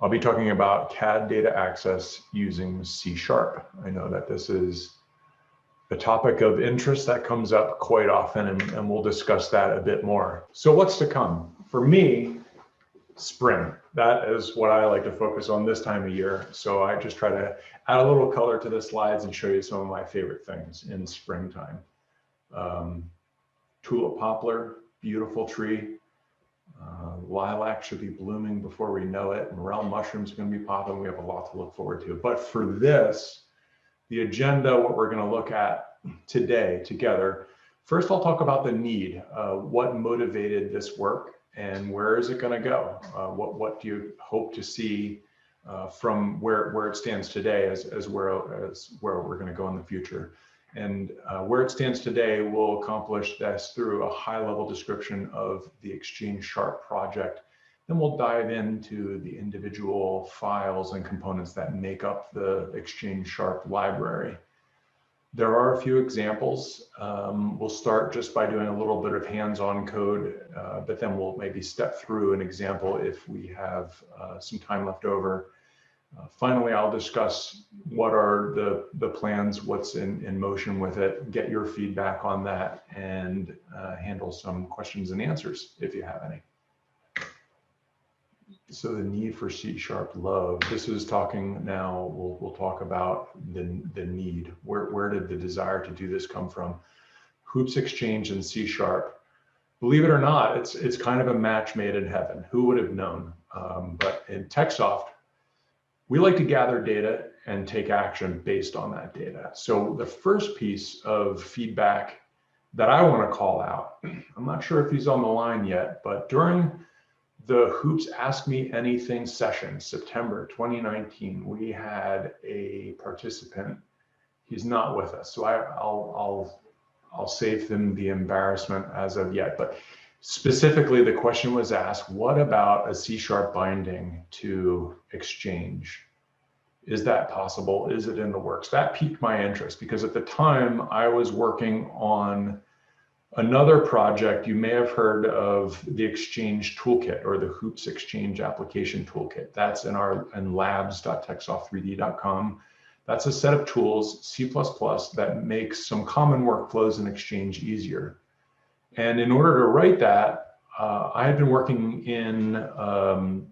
I'll be talking about CAD Data Access using C#. I know that this is a topic of interest that comes up quite often, and we'll discuss that a bit more. So what's to come? For me, spring. That is what I like to focus on this time of year. So I just try to add a little color to the slides and show you some of my favorite things in springtime. Tulip poplar, beautiful tree. Lilac should be blooming before we know it. Morel mushrooms are going to be popping. We have a lot to look forward to. But for this, the agenda, what we're going to look at today together, first I'll talk about the need, what motivated this work and where is it going to go? What do you hope to see from where it stands today as where we're going to go in the future? And where it stands today, we'll accomplish this through a high-level description of the Exchange Sharp project. Then we'll dive into the individual files and components that make up the Exchange Sharp library. There are a few examples. We'll start just by doing a little bit of hands-on code, but then we'll maybe step through an example if we have some time left over. Finally, I'll discuss what are the plans, what's in motion with it, get your feedback on that, and handle some questions and answers if you have any. So the need for C# love. This is talking now, we'll talk about the need. Where did the desire to do this come from? Hoops Exchange and C#. Believe it or not, it's kind of a match made in heaven. Who would have known? But in TechSoft, we like to gather data and take action based on that data. So the first piece of feedback that I want to call out, I'm not sure if he's on the line yet, but during the Hoops Ask Me Anything session, September 2019, we had a participant. He's not with us, so I'll save him the embarrassment as of yet. But specifically, the question was asked, what about a C# binding to Exchange? Is that possible? Is it in the works? That piqued my interest because at the time I was working on another project. You may have heard of the Exchange Toolkit or the Hoops Exchange Application Toolkit. That's in labs.techsoft3d.com. That's a set of tools, C++, that makes some common workflows in Exchange easier. And in order to write that, I had been working in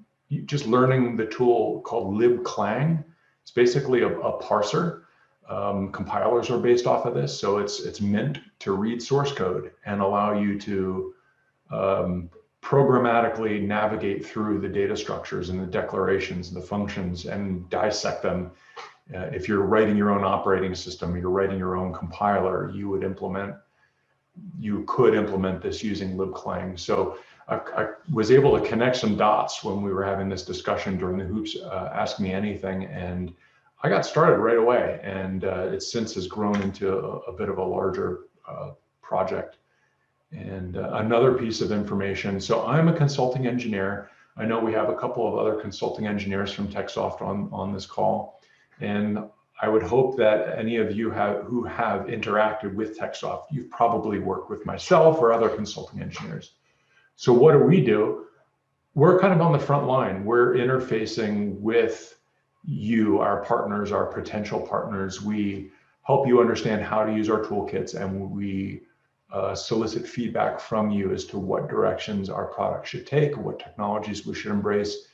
just learning the tool called libclang. It's basically a parser. Compilers are based off of this, so it's meant to read source code and allow you to programmatically navigate through the data structures and the declarations and the functions and dissect them. If you're writing your own operating system, you're writing your own compiler, you could implement this using libclang. So I was able to connect some dots when we were having this discussion during the Hoops Ask Me Anything, and I got started right away, and it since has grown into a bit of a larger project. And another piece of information, so I'm a consulting engineer. I know we have a couple of other consulting engineers from TechSoft on this call, and I would hope that any of you who have interacted with TechSoft, you've probably worked with myself or other consulting engineers. So what do? We're kind of on the front line. We're interfacing with you, our partners, our potential partners. We help you understand how to use our toolkits, and we solicit feedback from you as to what directions our product should take, what technologies we should embrace.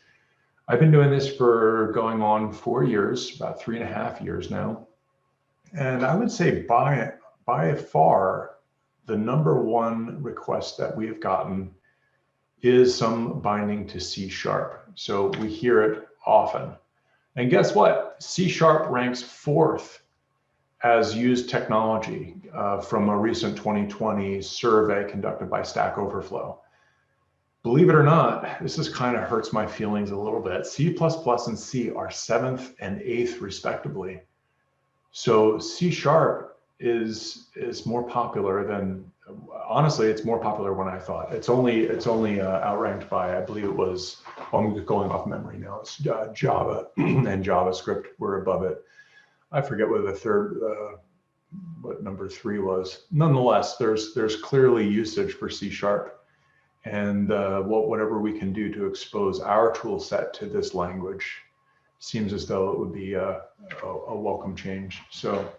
I've been doing this for going on 4 years, about 3.5 years now. And I would say by far, the #1 request that we have gotten is some binding to C#. So we hear it often. And guess what? C# ranks 4th as used technology from a recent 2020 survey conducted by Stack Overflow. Believe it or not, this kind of hurts my feelings a little bit. C++ and C are 7th and 8th respectively. So C# is more popular than, honestly, it's more popular than I thought. It's only outranked by, I believe it was, I'm going off memory now, it's Java and JavaScript were above it. I forget what the third, what number 3 was. Nonetheless, there's clearly usage for C#. And whatever we can do to expose our tool set to this language seems as though it would be a welcome change. So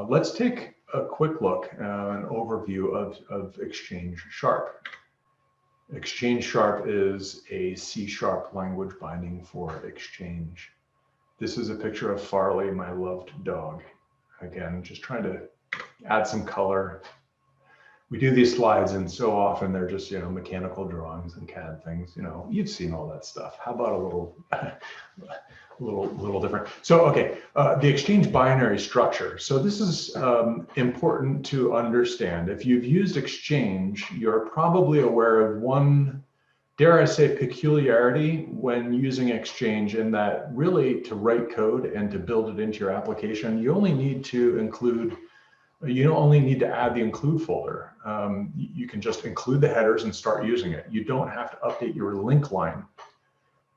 let's take a quick look, an overview of Exchange Sharp. Exchange Sharp is a C# language binding for Exchange. This is a picture of Farley, my loved dog. Again, just trying to add some color. We do these slides, and so often they're just, mechanical drawings and CAD things. You've seen all that stuff. How about a little different? So, okay, the Exchange binary structure. So this is important to understand. If you've used Exchange, you're probably aware of one, dare I say, peculiarity when using Exchange, in that really to write code and to build it into your application, you only need to add the include folder. You can just include the headers and start using it. You don't have to update your link line,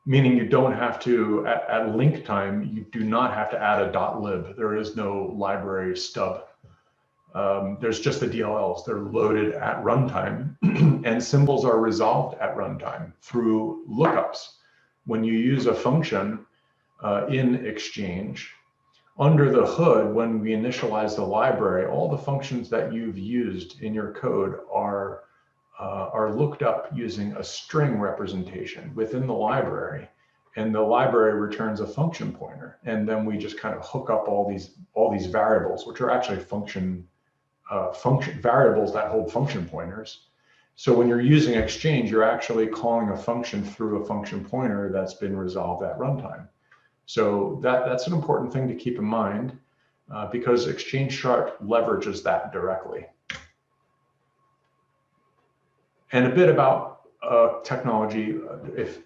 meaning you don't have to, at link time, you do not have to add a .lib. There is no library stub. There's just the DLLs. They're loaded at runtime, and symbols are resolved at runtime through lookups. When you use a function in Exchange, under the hood, when we initialize the library, all the functions that you've used in your code are looked up using a string representation within the library, and the library returns a function pointer. And then we just kind of hook up all these variables, which are actually function variables that hold function pointers. So when you're using Exchange, you're actually calling a function through a function pointer that's been resolved at runtime. So that's an important thing to keep in mind, because Exchange Sharp leverages that directly. And a bit about technology.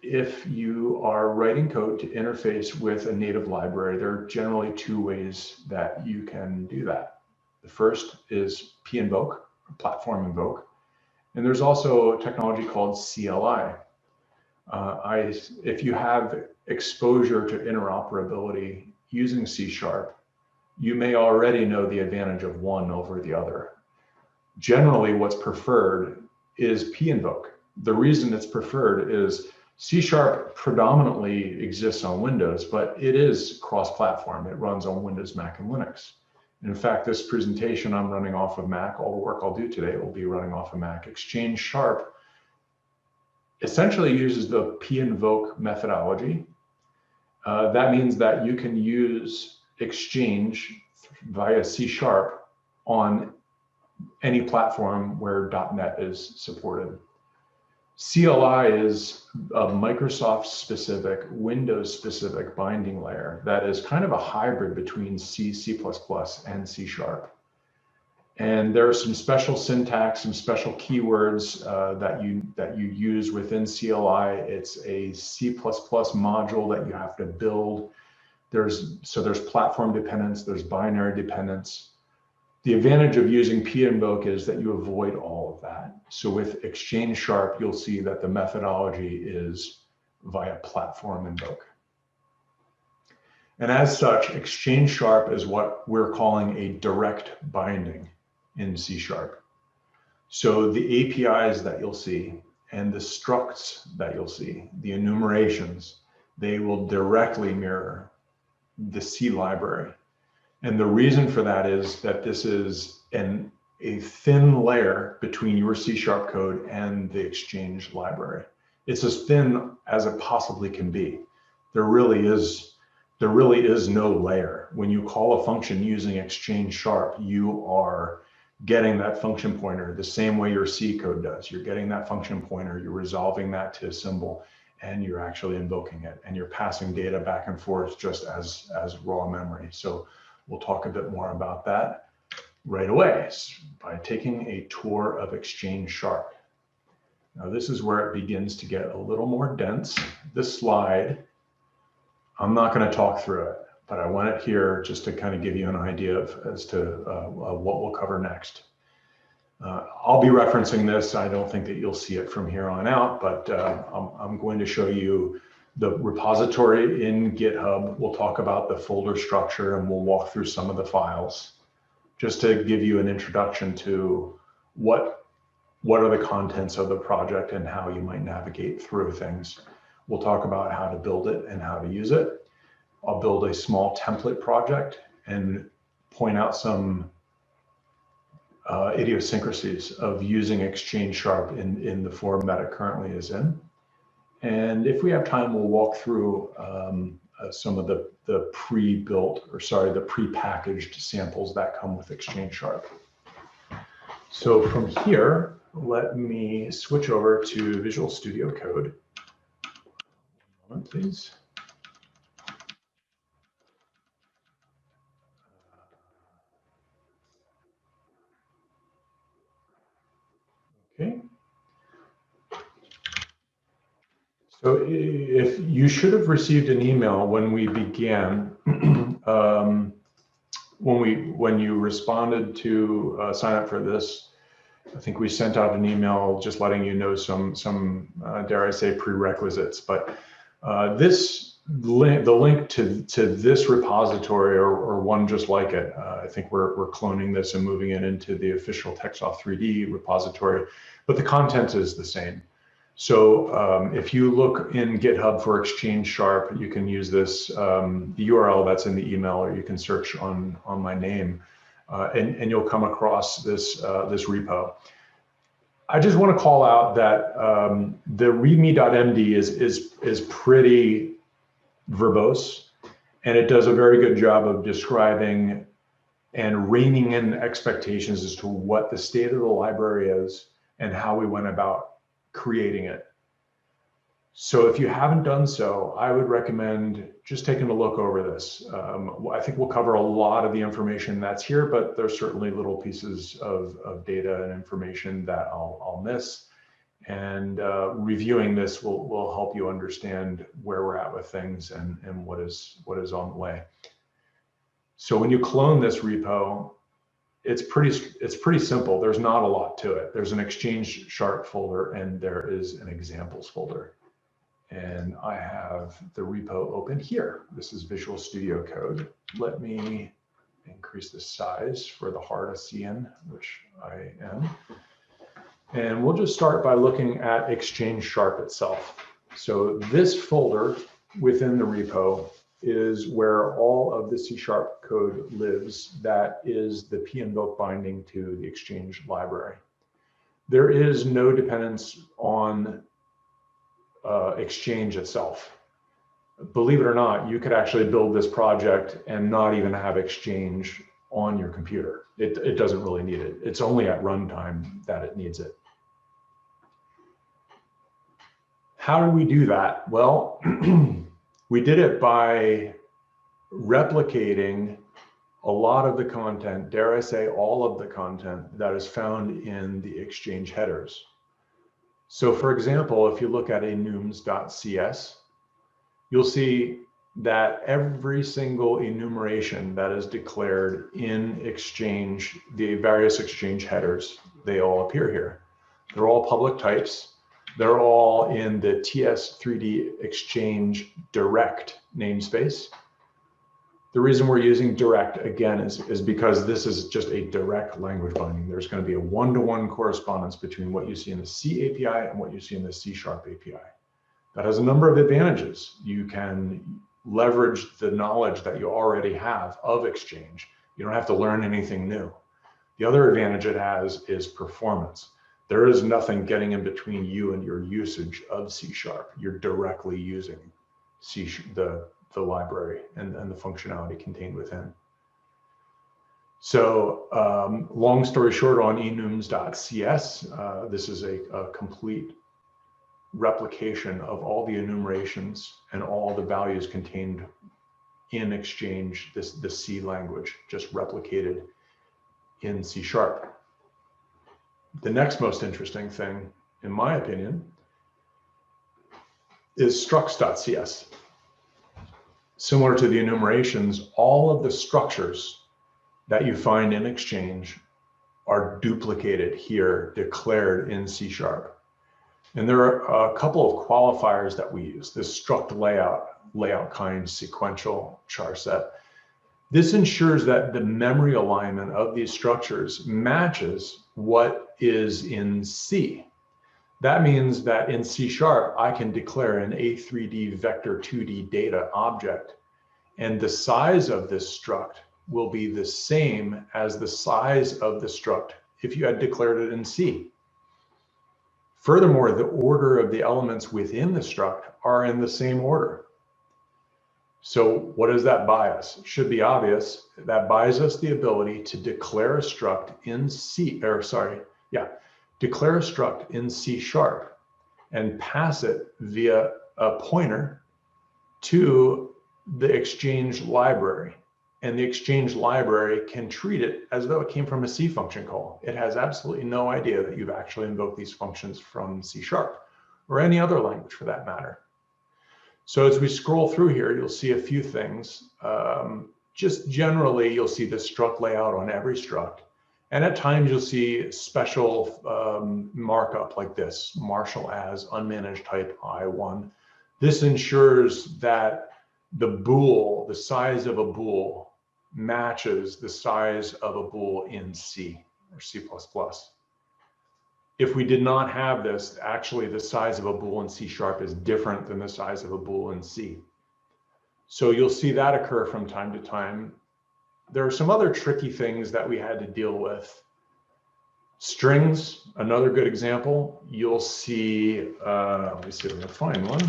If you are writing code to interface with a native library, there are generally two ways that you can do that. The first is pinvoke, platform invoke, and there's also a technology called CLI. If you have exposure to interoperability using C#, you may already know the advantage of one over the other. Generally, what's preferred is pinvoke. The reason it's preferred is C# predominantly exists on Windows, but it is cross-platform. It runs on Windows, Mac, and Linux. In fact, this presentation I'm running off of Mac. All the work I'll do today will be running off of Mac. Exchange Sharp essentially uses the pinvoke methodology. That means that you can use Exchange via C# on any platform where .NET is supported. CLI is a Microsoft-specific, Windows-specific binding layer that is kind of a hybrid between C, C++, and C#. And there are some special syntax, some special keywords that you use within CLI. It's a C++ module that you have to build. There's platform dependence, there's binary dependence. The advantage of using pinvoke is that you avoid all of that. So with Exchange Sharp, you'll see that the methodology is via platform invoke. And as such, Exchange Sharp is what we're calling a direct binding in C#. So the APIs that you'll see and the structs that you'll see, the enumerations, they will directly mirror the C library. And the reason for that is that this is a thin layer between your C# code and the Exchange library. It's as thin as it possibly can be. There really is no layer. When you call a function using Exchange Sharp, you are getting that function pointer the same way your C code does. You're getting that function pointer, you're resolving that to a symbol, and you're actually invoking it, and you're passing data back and forth just as raw memory. So we'll talk a bit more about that right away by taking a tour of Exchange Sharp. Now this is where it begins to get a little more dense. This slide, I'm not going to talk through it, but I want it here just to kind of give you an idea as to what we'll cover next. I'll be referencing this. I don't think that you'll see it from here on out, but I'm going to show you the repository in GitHub. We'll talk about the folder structure, and we'll walk through some of the files just to give you an introduction to what what are the contents of the project and how you might navigate through things. We'll talk about how to build it and how to use it. I'll build a small template project and point out some idiosyncrasies of using Exchange Sharp in the form that it currently is in. And if we have time, we'll walk through some of the pre-built, or sorry, the pre-packaged samples that come with Exchange Sharp. So from here, let me switch over to Visual Studio Code. One moment, please. Okay. So if you should have received an email when we began, when you responded to sign up for this, I think we sent out an email just letting you know some dare I say, prerequisites. But the link to this repository or one just like it, I think we're cloning this and moving it into the official TextOff3D repository, but the content is the same. So if you look in GitHub for Exchange Sharp, you can use this, the URL that's in the email, or you can search on my name, and you'll come across this, this repo. I just want to call out that the readme.md is pretty verbose, and it does a very good job of describing and reining in expectations as to what the state of the library is and how we went about creating it. So if you haven't done so, I would recommend just taking a look over this. I think we'll cover a lot of the information that's here, but there's certainly little pieces of data and information that I'll miss. And reviewing this will help you understand where we're at with things and what is on the way. So when you clone this repo, it's pretty simple. There's not a lot to it. There's an Exchange Sharp folder and there is an examples folder. And I have the repo open here. This is Visual Studio Code. Let me increase the size for the hard to see in, which I am. And we'll just start by looking at Exchange Sharp itself. So this folder within the repo is where all of the C# code lives. That is the pinvoke binding to the Exchange library. There is no dependence on Exchange itself. Believe it or not, you could actually build this project and not even have Exchange on your computer. It doesn't really need it. It's only at runtime that it needs it. How do we do that? Well, we did it by replicating a lot of the content, dare I say all of the content that is found in the Exchange headers. So for example, if you look at enums.cs, you'll see that every single enumeration that is declared in Exchange, the various Exchange headers, they all appear here. They're all public types. They're all in the TS3D Exchange direct namespace. The reason we're using direct again is because this is just a direct language binding. There's going to be a one-to-one correspondence between what you see in the C API and what you see in the C# API. That has a number of advantages. You can leverage the knowledge that you already have of Exchange. You don't have to learn anything new. The other advantage it has is performance. There is nothing getting in between you and your usage of C#. You're directly using the library and the functionality contained within. So long story short, on enums.cs, this is a complete replication of all the enumerations and all the values contained in Exchange, the C language, just replicated in C#. The next most interesting thing, in my opinion, is Struxx.cs. Similar to the enumerations, all of the structures that you find in Exchange are duplicated here, declared in C#. And there are a couple of qualifiers that we use. This struct layout kind, sequential, char set. This ensures that the memory alignment of these structures matches what is in C. That means that in C# I can declare an A3d vector 2D data object, and the size of this struct will be the same as the size of the struct if you had declared it in C. Furthermore, the order of the elements within the struct are in the same order. So what does that buy us? Should be obvious. That buys us the ability to declare a struct in declare a struct in C# and pass it via a pointer to the Exchange library. And the Exchange library can treat it as though it came from a C function call. It has absolutely no idea that you've actually invoked these functions from C# or any other language for that matter. So as we scroll through here, you'll see a few things. Just generally, you'll see the struct layout on every struct. And at times you'll see special markup like this, Marshall as unmanaged type I1. This ensures that the bool, the size of a bool, matches the size of a bool in C or C++. If we did not have this, actually the size of a bool in C# is different than the size of a bool in C. So you'll see that occur from time to time. There are some other tricky things that we had to deal with. Strings, another good example. You'll see, let me see if I can find one.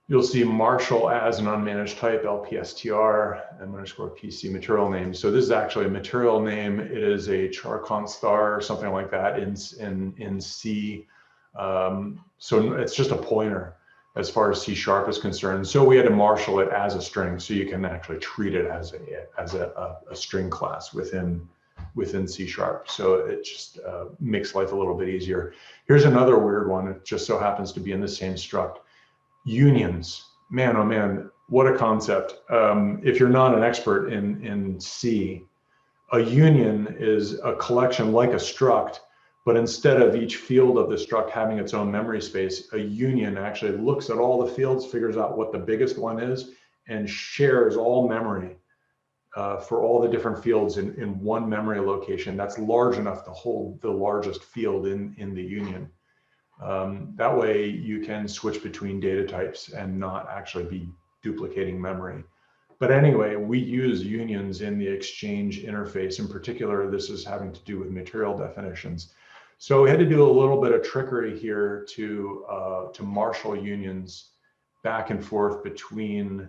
You'll see Marshall as an unmanaged type, LPSTR, m_PC material name. So this is actually a material name. It is a char const star or something like that in C. So it's just a pointer as far as C# is concerned. So we had to marshal it as a string, so you can actually treat it as a string class within C#. So it just makes life a little bit easier. Here's another weird one. It just so happens to be in the same struct. Unions, man, oh man, what a concept. If you're not an expert in C, a union is a collection like a struct, but instead of each field of the struct having its own memory space, a union actually looks at all the fields, figures out what the biggest one is, and shares all memory for all the different fields in one memory location that's large enough to hold the largest field in the union. That way you can switch between data types and not actually be duplicating memory. But anyway, we use unions in the Exchange interface. In particular, this is having to do with material definitions. So we had to do a little bit of trickery here to marshal unions back and forth between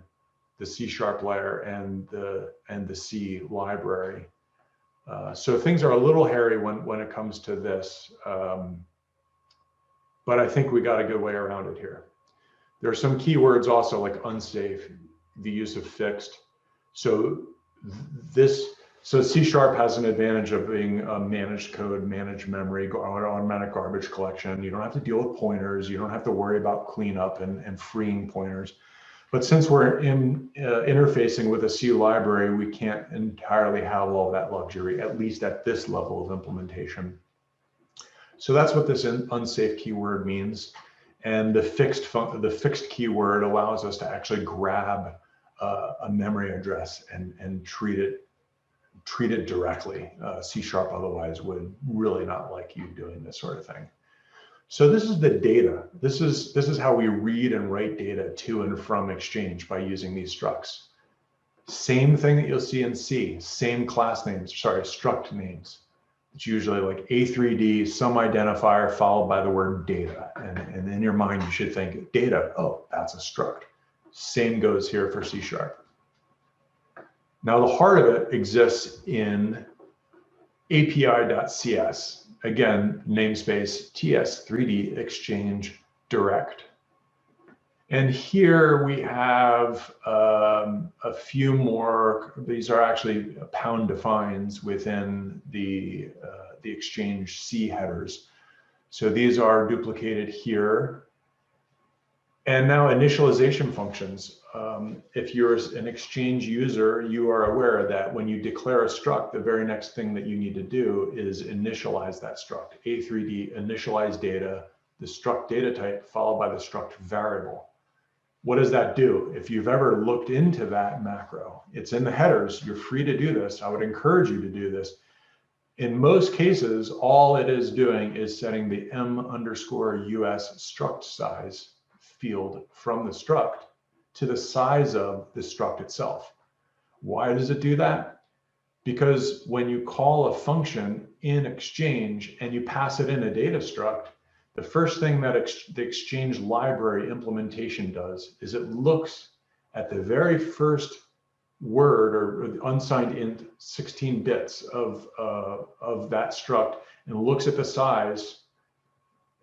the C# layer and the C library. So things are a little hairy when it comes to this. But I think we got a good way around it here. There are some keywords also like unsafe, the use of fixed. So C# has an advantage of being a managed code, managed memory, automatic garbage collection. You don't have to deal with pointers. You don't have to worry about cleanup and freeing pointers. But since we're interfacing with a C library, we can't entirely have all that luxury, at least at this level of implementation. So that's what this unsafe keyword means. And the fixed keyword allows us to actually grab a memory address and treat it directly. C# otherwise would really not like you doing this sort of thing. So this is the data. This is how we read and write data to and from Exchange by using these structs. Same thing that you'll see in C, same class names, sorry, struct names. It's usually like A3d, some identifier followed by the word data. And in your mind, you should think data, oh, that's a struct. Same goes here for C#. Now, the heart of it exists in API.cs. Again, namespace TS3D Exchange Direct. And here we have a few more. These are actually pound defines within the Exchange C headers. So these are duplicated here. And now initialization functions. If you're an Exchange user, you are aware that when you declare a struct, the very next thing that you need to do is initialize that struct. A3d initialize data, the struct data type followed by the struct variable. What does that do? If you've ever looked into that macro, it's in the headers. You're free to do this. I would encourage you to do this. In most cases, all it is doing is setting the m_us struct size field from the struct to the size of the struct itself. Why does it do that? Because when you call a function in Exchange and you pass it in a data struct, the first thing that the Exchange library implementation does is it looks at the very first word or unsigned int 16 bits of that struct and looks at the size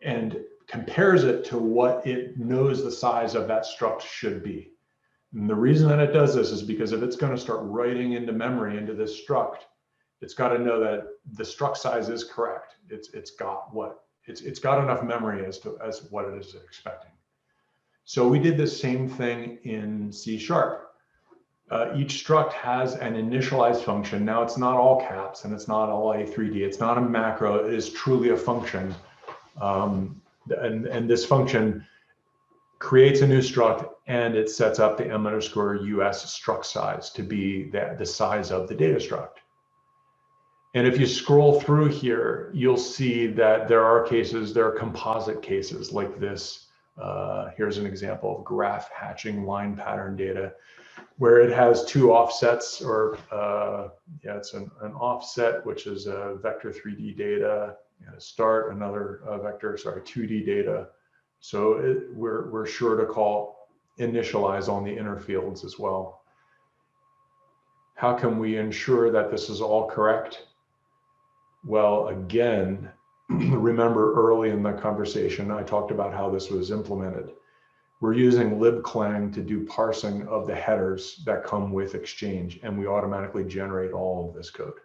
and compares it to what it knows the size of that struct should be. And the reason that it does this is because if it's going to start writing into memory into this struct, it's got to know that the struct size is correct. It's got enough memory as what it is expecting. So we did the same thing in C#. Each struct has an initialize function. Now it's not all caps and it's not all A3d. It's not a macro. It is truly a function. And this function creates a new struct and it sets up the m_us struct size to be the size of the data struct. And if you scroll through here, you'll see that there are composite cases like this. Here's an example of graph hatching line pattern data, where it has two offsets, or it's an offset, which is a vector 3D data, and a start, another vector, 2D data. So we're sure to call initialize on the inner fields as well. How can we ensure that this is all correct? Well, again, remember early in the conversation, I talked about how this was implemented. We're using libclang to do parsing of the headers that come with Exchange, and we automatically generate all of this code.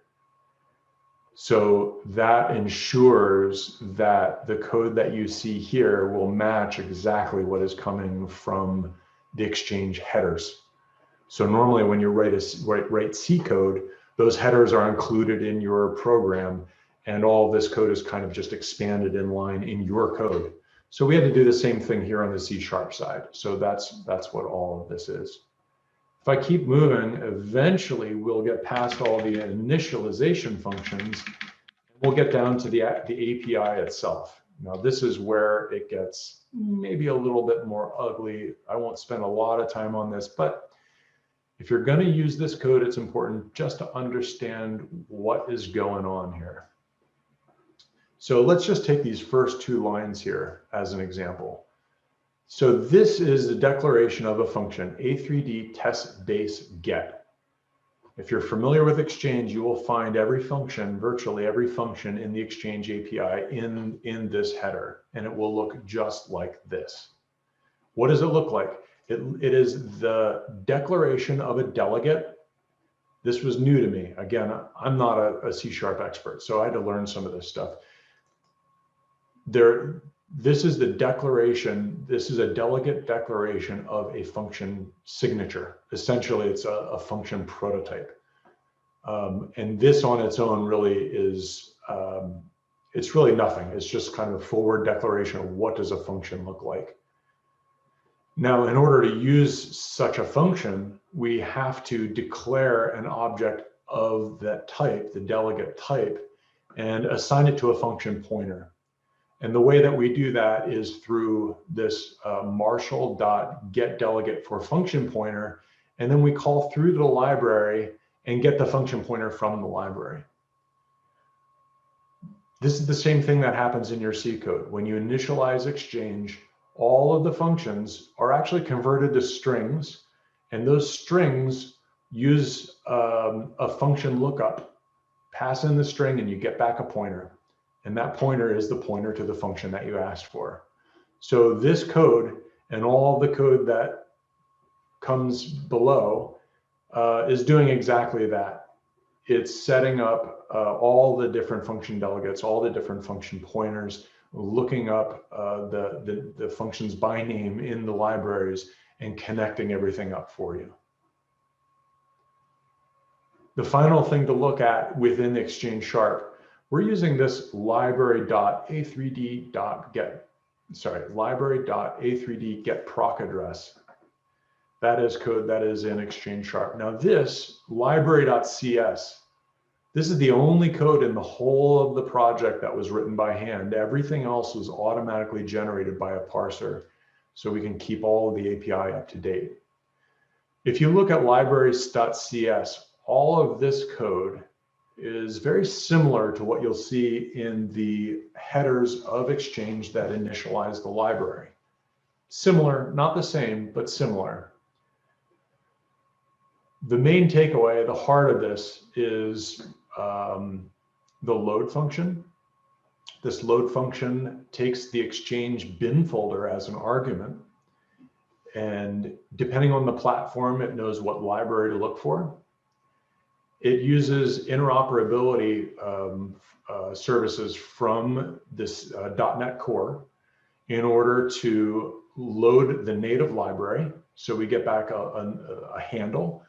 So that ensures that the code that you see here will match exactly what is coming from the Exchange headers. So normally when you write C code, those headers are included in your program, and all this code is kind of just expanded in line in your code. So we had to do the same thing here on the C# side. So that's what all of this is. If I keep moving, eventually we'll get past all the initialization functions. We'll get down to the API itself. Now this is where it gets maybe a little bit more ugly. I won't spend a lot of time on this, but if you're going to use this code, it's important just to understand what is going on here. So let's just take these first two lines here as an example. So this is the declaration of a function, A3d test base get. If you're familiar with Exchange, you will find every function, virtually every function in the Exchange API in this header, and it will look just like this. What does it look like? It is the declaration of a delegate. This was new to me. Again, I'm not a C# expert, so I had to learn some of this stuff. This is the declaration. This is a delegate declaration of a function signature. Essentially, it's a function prototype. And this on its own really is, it's really nothing. It's just kind of a forward declaration of what does a function look like. Now, in order to use such a function, we have to declare an object of that type, the delegate type, and assign it to a function pointer. And the way that we do that is through this marshal.getDelegate for function pointer, and then we call through to the library and get the function pointer from the library. This is the same thing that happens in your C code. When you initialize Exchange, all of the functions are actually converted to strings, and those strings use a function lookup. Pass in the string and you get back a pointer. And that pointer is the pointer to the function that you asked for. So this code and all the code that comes below is doing exactly that. It's setting up all the different function delegates, all the different function pointers, looking up the functions by name in the libraries and connecting everything up for you. The final thing to look at within the Exchange Sharp, we're using this library.a3d get proc address. That is code that is in Exchange Sharp. Now this library.cs This is the only code in the whole of the project that was written by hand. Everything else was automatically generated by a parser, so we can keep all of the API up to date. If you look at libraries.cs, all of this code is very similar to what you'll see in the headers of Exchange that initialize the library. Similar, not the same, but similar. The main takeaway, the heart of this, is the load function. This load function takes the Exchange bin folder as an argument, and depending on the platform, it knows what library to look for. It uses interoperability services from this .NET Core in order to load the native library, so we get back a handle.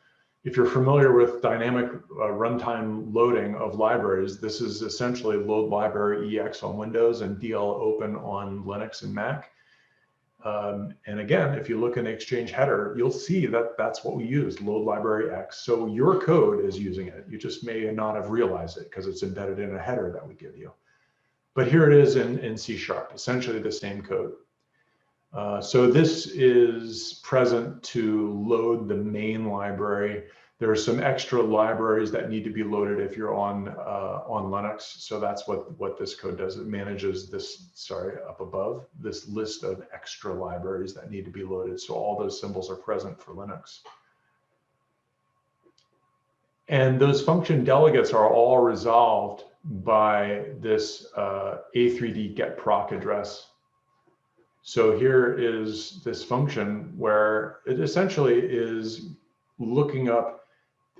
If you're familiar with dynamic runtime loading of libraries, this is essentially load library EX on Windows and DL open on Linux and Mac. And again, if you look in the Exchange header, you'll see that that's what we use, load library X. So your code is using it. You just may not have realized it because it's embedded in a header that we give you. But here it is in C#, essentially the same code. So this is present to load the main library. There are some extra libraries that need to be loaded if you're on Linux. So that's what this code does. It manages this, up above, this list of extra libraries that need to be loaded. So all those symbols are present for Linux. And those function delegates are all resolved by this A3d get proc address. So here is this function where it essentially is looking up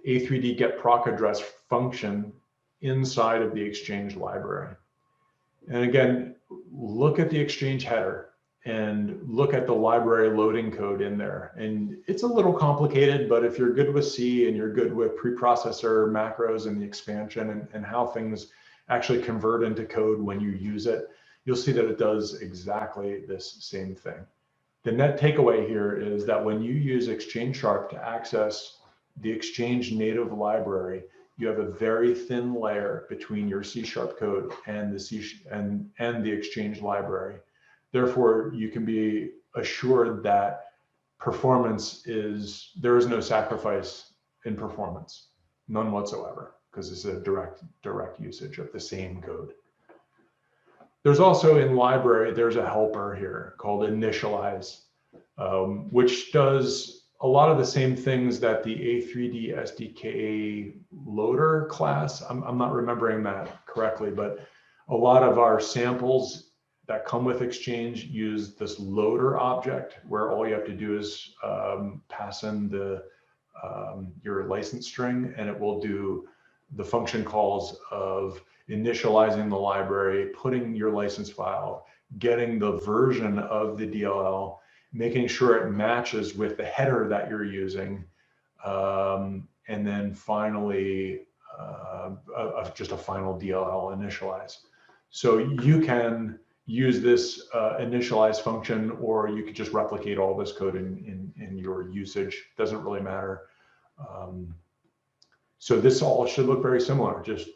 A3d get proc address function inside of the Exchange library. And again, look at the Exchange header and look at the library loading code in there. And it's a little complicated, but if you're good with C and you're good with preprocessor macros and the expansion and how things actually convert into code when you use it, you'll see that it does exactly this same thing. The net takeaway here is that when you use Exchange Sharp to access the Exchange native library, you have a very thin layer between your C# code and the Exchange library. Therefore, you can be assured that there is no sacrifice in performance, none whatsoever, because it's a direct usage of the same code. There's also in library, there's a helper here called Initialize, which does a lot of the same things that the A3d SDK loader class, I'm not remembering that correctly, but a lot of our samples that come with Exchange use this loader object where all you have to do is pass in your license string, and it will do the function calls of initializing the library, putting your license file, getting the version of the DLL, making sure it matches with the header that you're using, and then finally just a final DLL initialize. So you can use this initialize function, or you could just replicate all this code in your usage. Doesn't really matter. So this all should look very similar, just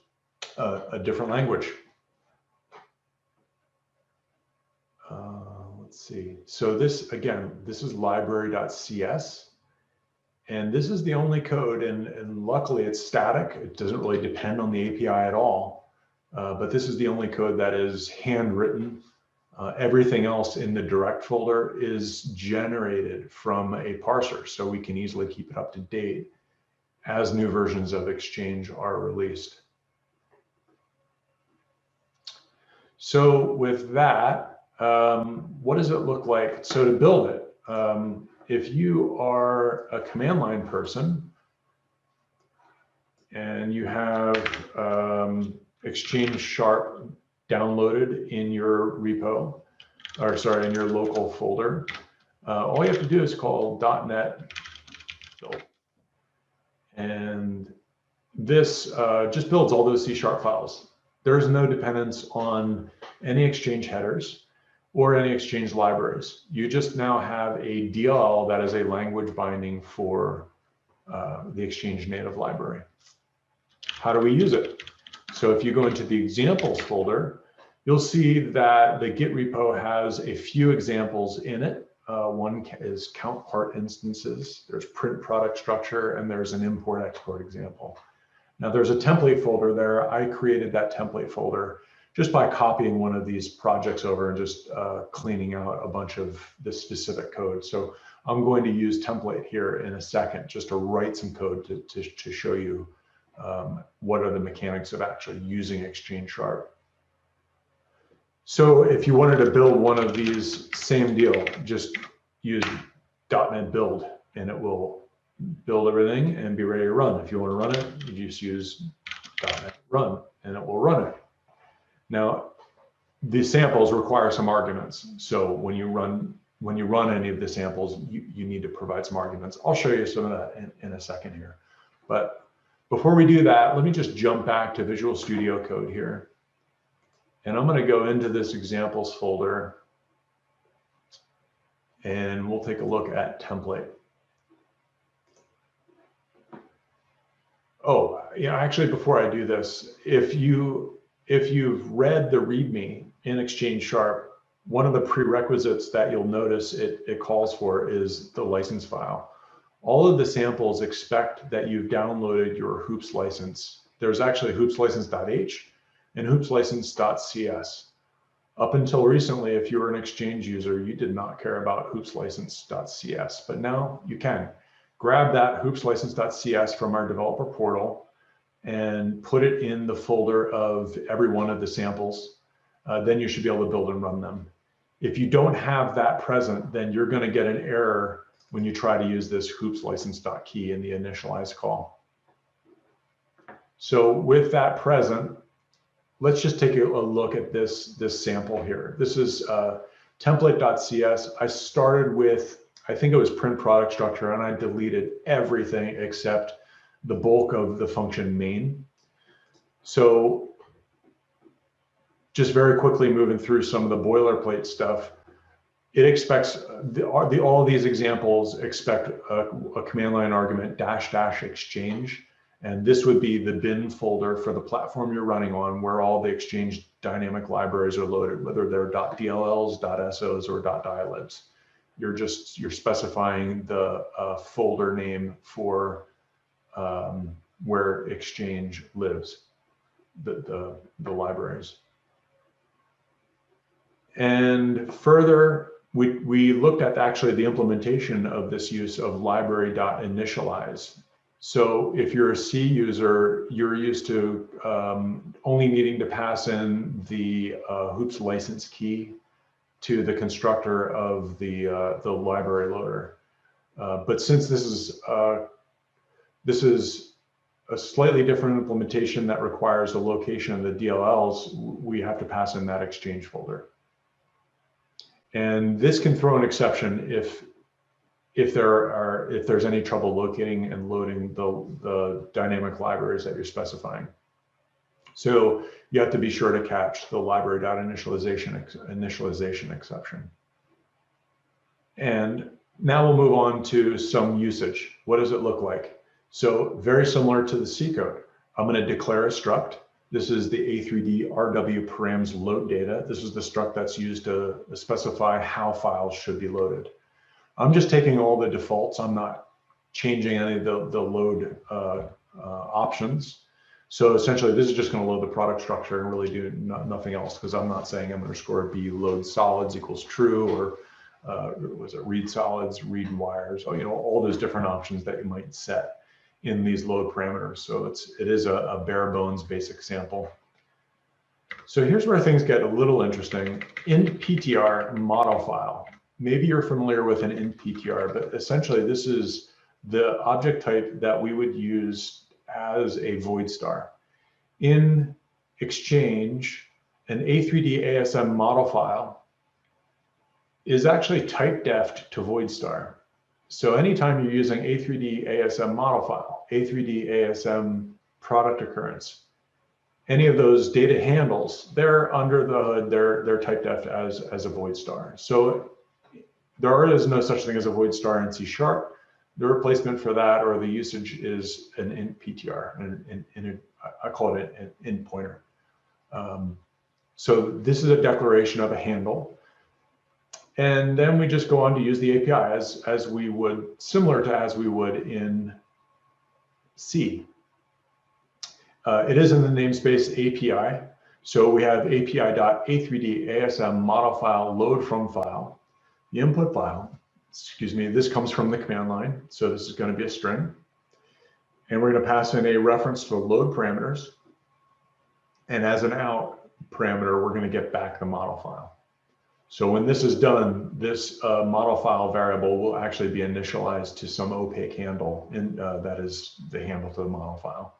a different language. Let's see. So this, again, this is library.cs. And this is the only code, and luckily it's static. It doesn't really depend on the API at all. But this is the only code that is handwritten. Everything else in the direct folder is generated from a parser, so we can easily keep it up to date as new versions of Exchange are released. So with that, what does it look like? So to build it, if you are a command line person and you have Exchange Sharp downloaded in your repo, or sorry, in your local folder, all you have to do is call .NET build. And this just builds all those C# files. There's no dependence on any Exchange headers or any Exchange libraries. You just now have a DLL that is a language binding for the Exchange native library. how do we use it? So if you go into the examples folder, you'll see that the Git repo has a few examples in it. One is count part instances, there's print product structure, and there's an import export example. Now there's a template folder there. I created that template folder just by copying one of these projects over and just cleaning out a bunch of the specific code. So I'm going to use template here in a second just to write some code to show you what are the mechanics of actually using Exchange Sharp. So if you wanted to build one of these, same deal, just use .NET build and it will build everything and be ready to run. If you want to run it, you just use .NET run and it will run it. Now, the samples require some arguments. So when you run any of the samples, you need to provide some arguments. I'll show you some of that in a second here. But before we do that, let me just jump back to Visual Studio Code here. And I'm going to go into this examples folder and we'll take a look at template. Oh, yeah, actually, before I do this, if you've read the README in Exchange Sharp, one of the prerequisites that you'll notice it calls for is the license file. All of the samples expect that you've downloaded your hoops license. There's actually hoopslicense.h and hoopslicense.cs. Up until recently, if you were an Exchange user, you did not care about hoopslicense.cs, but now you can. Grab that hoopslicense.cs from our developer portal and put it in the folder of every one of the samples. Then you should be able to build and run them. If you don't have that present, then you're going to get an error when you try to use this hoopslicense.key in the initialize call. So with that present, let's just take a look at this sample here. This is template.cs. I started with, I think it was print product structure, and I deleted everything except the bulk of the function main. So just very quickly moving through some of the boilerplate stuff, it expects, all of these examples expect a command line argument -- exchange. And this would be the bin folder for the platform you're running on, where all the Exchange dynamic libraries are loaded, whether they're .dlls, .sos, or .dilibs. You're specifying the folder name for where Exchange lives, the libraries. And further, we looked at actually the implementation of this use of library.initialize. So if you're a C user, you're used to only needing to pass in the hoops license key to the constructor of the library loader. But since this is a slightly different implementation that requires the location of the DLLs, we have to pass in that Exchange folder. And this can throw an exception if there's any trouble locating and loading the dynamic libraries that you're specifying. So you have to be sure to catch the library.initialization exception. And now we'll move on to some usage. What does it look like? So very similar to the C code. I'm going to declare a struct. This is the A3d RW params load data. This is the struct that's used to specify how files should be loaded. I'm just taking all the defaults. I'm not changing any of the load options. So essentially, this is just going to load the product structure and really do nothing else, because I'm not saying M_B load solids equals true, or was it read solids, read wires, or, you know, all those different options that you might set in these load parameters. So it is a bare bones basic sample. So here's where things get a little interesting. Int PTR model file. Maybe you're familiar with an int PTR, but essentially this is the object type that we would use as a void star. In Exchange, an A3d ASM model file is actually type def to void star. So anytime you're using A3d ASM model file, A3d ASM product occurrence, any of those data handles, they're under the hood, they're type def as a void star. So there is no such thing as a void star in C#. The replacement for that or the usage is an int PTR, I call it an int pointer. So this is a declaration of a handle. And then we just go on to use the API as we would, similar to as we would in C. It is in the namespace API. So we have API.A3d ASM model file load from file. The input file, excuse me, this comes from the command line. So this is going to be a string. And we're going to pass in a reference to load parameters. And as an out parameter, we're going to get back the model file. So when this is done, this model file variable will actually be initialized to some opaque handle, and that is the handle to the model file.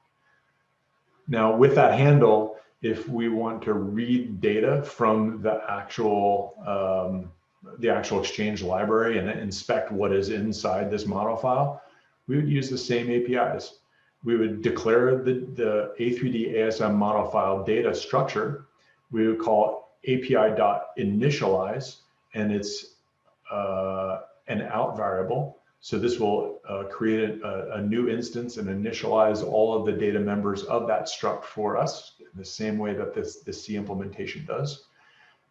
Now with that handle, if we want to read data from the actual Exchange library and inspect what is inside this model file, we would use the same APIs. We would declare the A3d ASM model file data structure. We would call API.initialize, and it's an out variable. So this will create a new instance and initialize all of the data members of that struct for us, in the same way that this C implementation does.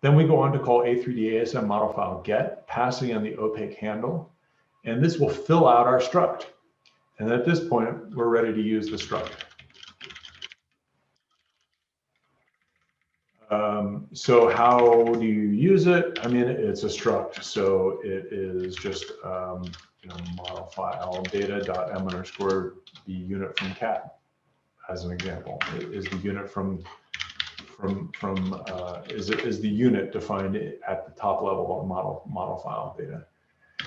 Then we go on to call A3d ASM model file get, passing in the opaque handle, and this will fill out our struct. And at this point, we're ready to use the struct. So how do you use it? I mean, it's a struct, so it is just model file data.m_b unit from CAD, as an example. It is the unit is the unit defined at the top level of model file data.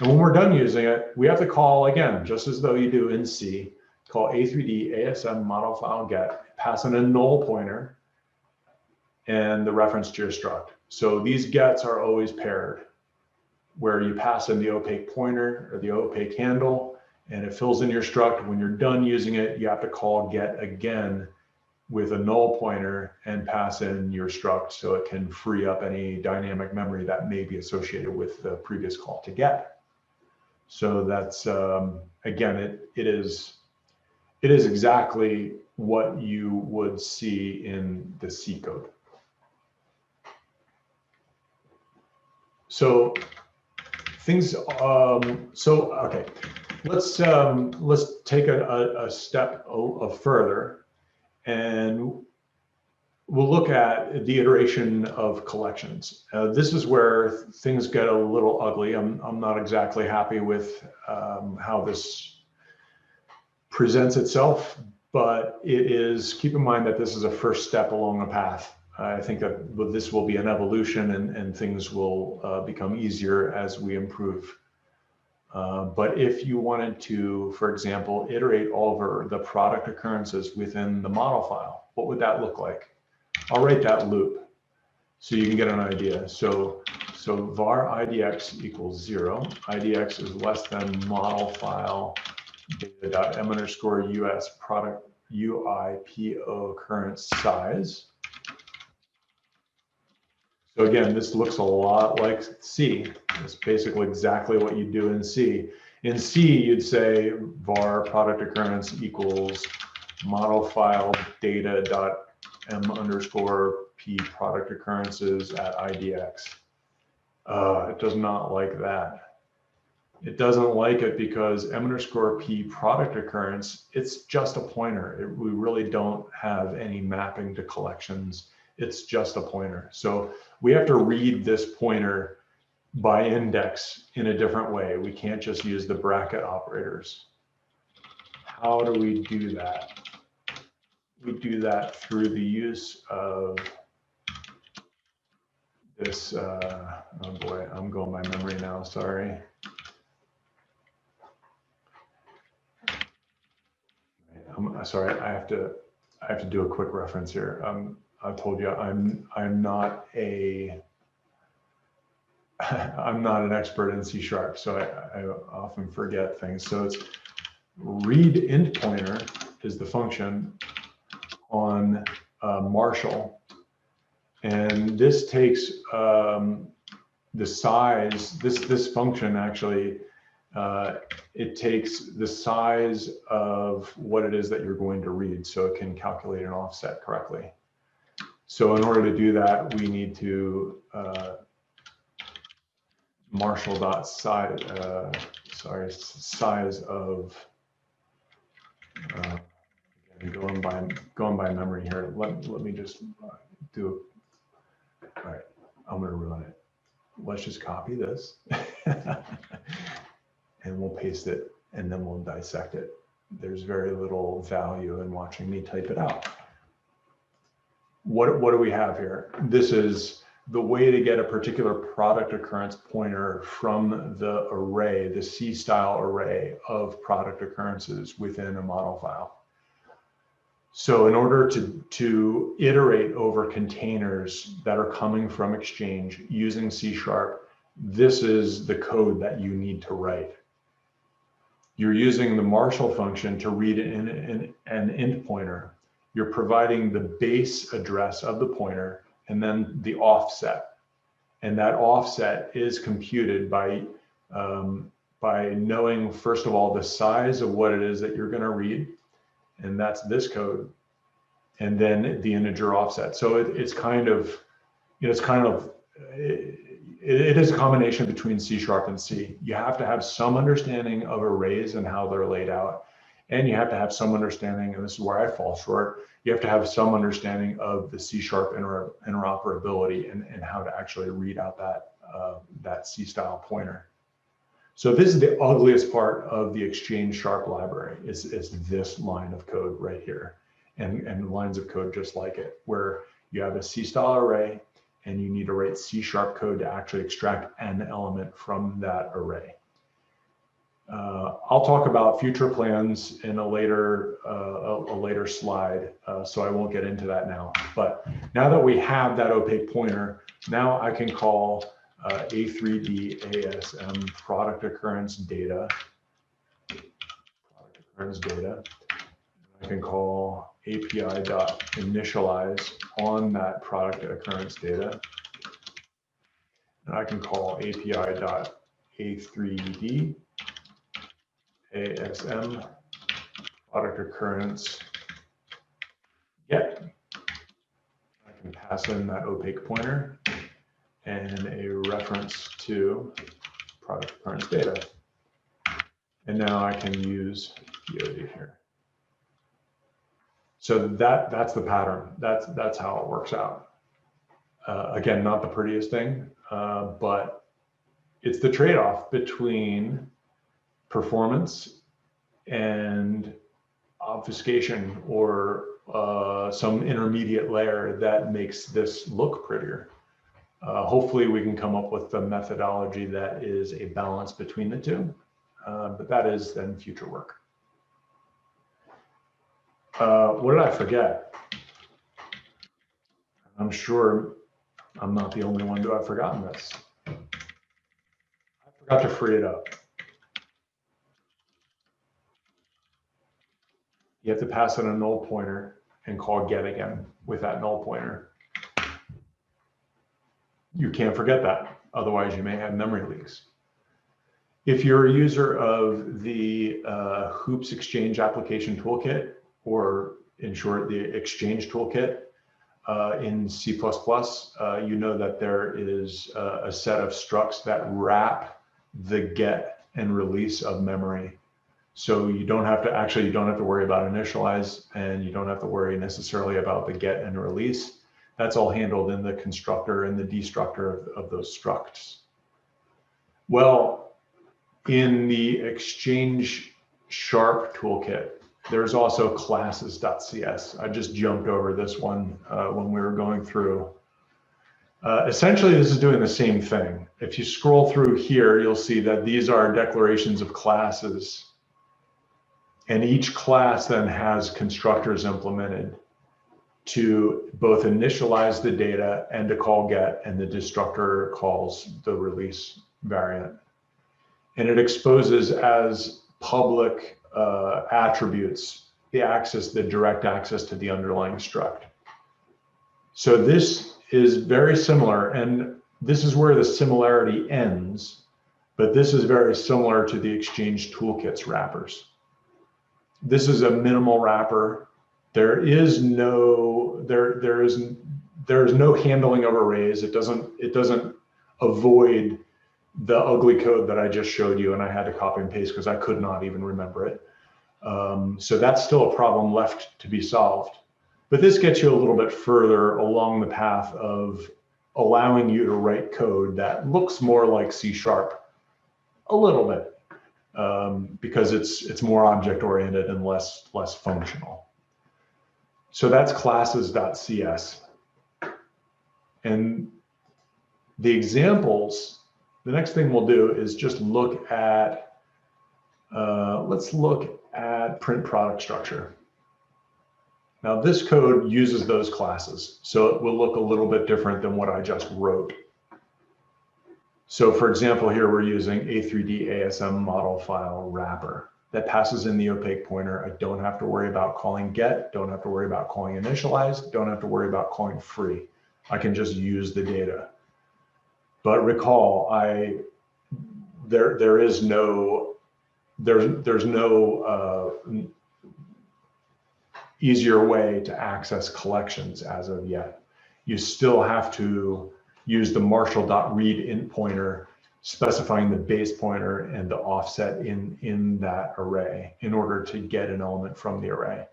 And when we're done using it, we have to call again, just as though you do in C, call A3d ASM model file get, pass in a null pointer, and the reference to your struct. So these gets are always paired, where you pass in the opaque pointer or the opaque handle, and it fills in your struct. When you're done using it, you have to call get again with a null pointer and pass in your struct so it can free up any dynamic memory that may be associated with the previous call to get. So that's, again, it is exactly what you would see in the C code. So things, okay, let's take a step further, and we'll look at the iteration of collections. This is where things get a little ugly. I'm not exactly happy with how this presents itself, but it is, keep in mind that this is a first step along a path. I think that this will be an evolution, and things will become easier as we improve. But if you wanted to, for example, iterate over the product occurrences within the model file, what would that look like? I'll write that loop so you can get an idea. So var idx equals 0. Idx is less than model file data.m_us product UIPO occurrence size. So again, this looks a lot like C. It's basically exactly what you do in C. In C, you'd say var product occurrence equals model file data.m_p product occurrences at IDX. It does not like that. It doesn't like it because m_p product occurrence, it's just a pointer. We really don't have any mapping to collections. It's just a pointer. So we have to read this pointer by index in a different way. We can't just use the bracket operators. How do we do that? We do that through the use of this, oh boy, I'm going by memory now, sorry. I'm sorry, I have to do a quick reference here. I told you I'm not an expert in C#, so I often forget things. So it's read int pointer is the function on Marshall, and this takes the size. This function actually it takes the size of what it is that you're going to read so it can calculate an offset correctly. So in order to do that, we need to Marshall.size, size of, going by memory here. Let me just do it. All right, I'm going to run it. Let's just copy this and we'll paste it and then we'll dissect it. There's very little value in watching me type it out. What do we have here? This is the way to get a particular product occurrence pointer from the array, the C-style array of product occurrences within a model file. So in order to iterate over containers that are coming from Exchange using C#, this is the code that you need to write. You're using the Marshall function to read an int pointer. You're providing the base address of the pointer and then the offset. And that offset is computed by knowing, first of all, the size of what it is that you're going to read. And that's this code. And then the integer offset. So it's kind of, you know, it is a combination between C# and C. You have to have some understanding of arrays and how they're laid out. And you have to have some understanding, and this is where I fall short, you have to have some understanding of the C# interoperability and how to actually read out that C-style pointer. So this is the ugliest part of the Exchange Sharp library, is this line of code right here, and lines of code just like it, where you have a C-style array and you need to write C# code to actually extract an element from that array. I'll talk about future plans in a later slide, so I won't get into that now. But now that we have that opaque pointer, now I can call A3d ASM product occurrence data. I can call API.initialize on that product occurrence data. And I can call API.A3d ASM product occurrence get. I can pass in that opaque pointer and a reference to product occurrence data. And now I can use POD here. So that's the pattern. That's how it works out. Again, not the prettiest thing, but it's the trade-off between performance and obfuscation, or some intermediate layer that makes this look prettier. Hopefully we can come up with a methodology that is a balance between the two, but that is then future work. What did I forget? I'm sure I'm not the only one to have forgotten this. I forgot to free it up. You have to pass in a null pointer and call get again with that null pointer. You can't forget that, otherwise you may have memory leaks. If you're a user of the Hoops Exchange Application Toolkit, or in short, the Exchange Toolkit in C++, you know that there is a set of structs that wrap the get and release of memory. So you don't have to worry about initialize, and you don't have to worry necessarily about the get and release. That's all handled in the constructor and the destructor of those structs. Well, in the Exchange Sharp toolkit, there's also classes.cs. I just jumped over this one when we were going through. Essentially, this is doing the same thing. If you scroll through here, you'll see that these are declarations of classes. And each class then has constructors implemented to both initialize the data and to call get, and the destructor calls the release variant. And it exposes as public attributes the direct access to the underlying struct. So this is very similar, and this is where the similarity ends but this is very similar to the Exchange Toolkits wrappers. This is a minimal wrapper. There is no handling of arrays. It doesn't avoid the ugly code that I just showed you, and I had to copy and paste because I could not even remember it. So that's still a problem left to be solved. But this gets you a little bit further along the path of allowing you to write code that looks more like C#, a little bit, because it's more object oriented and less functional. So that's classes.cs. And the examples, the next thing we'll do is just look at, let's look at print product structure. Now this code uses those classes, so it will look a little bit different than what I just wrote. So for example, here we're using A3d ASM model file wrapper that passes in the opaque pointer. I don't have to worry about calling get, don't have to worry about calling initialize, don't have to worry about calling free. I can just use the data. But recall, there's no easier way to access collections as of yet. You still have to use the marshall.read_int pointer, specifying the base pointer and the offset in that array in order to get an element from the array.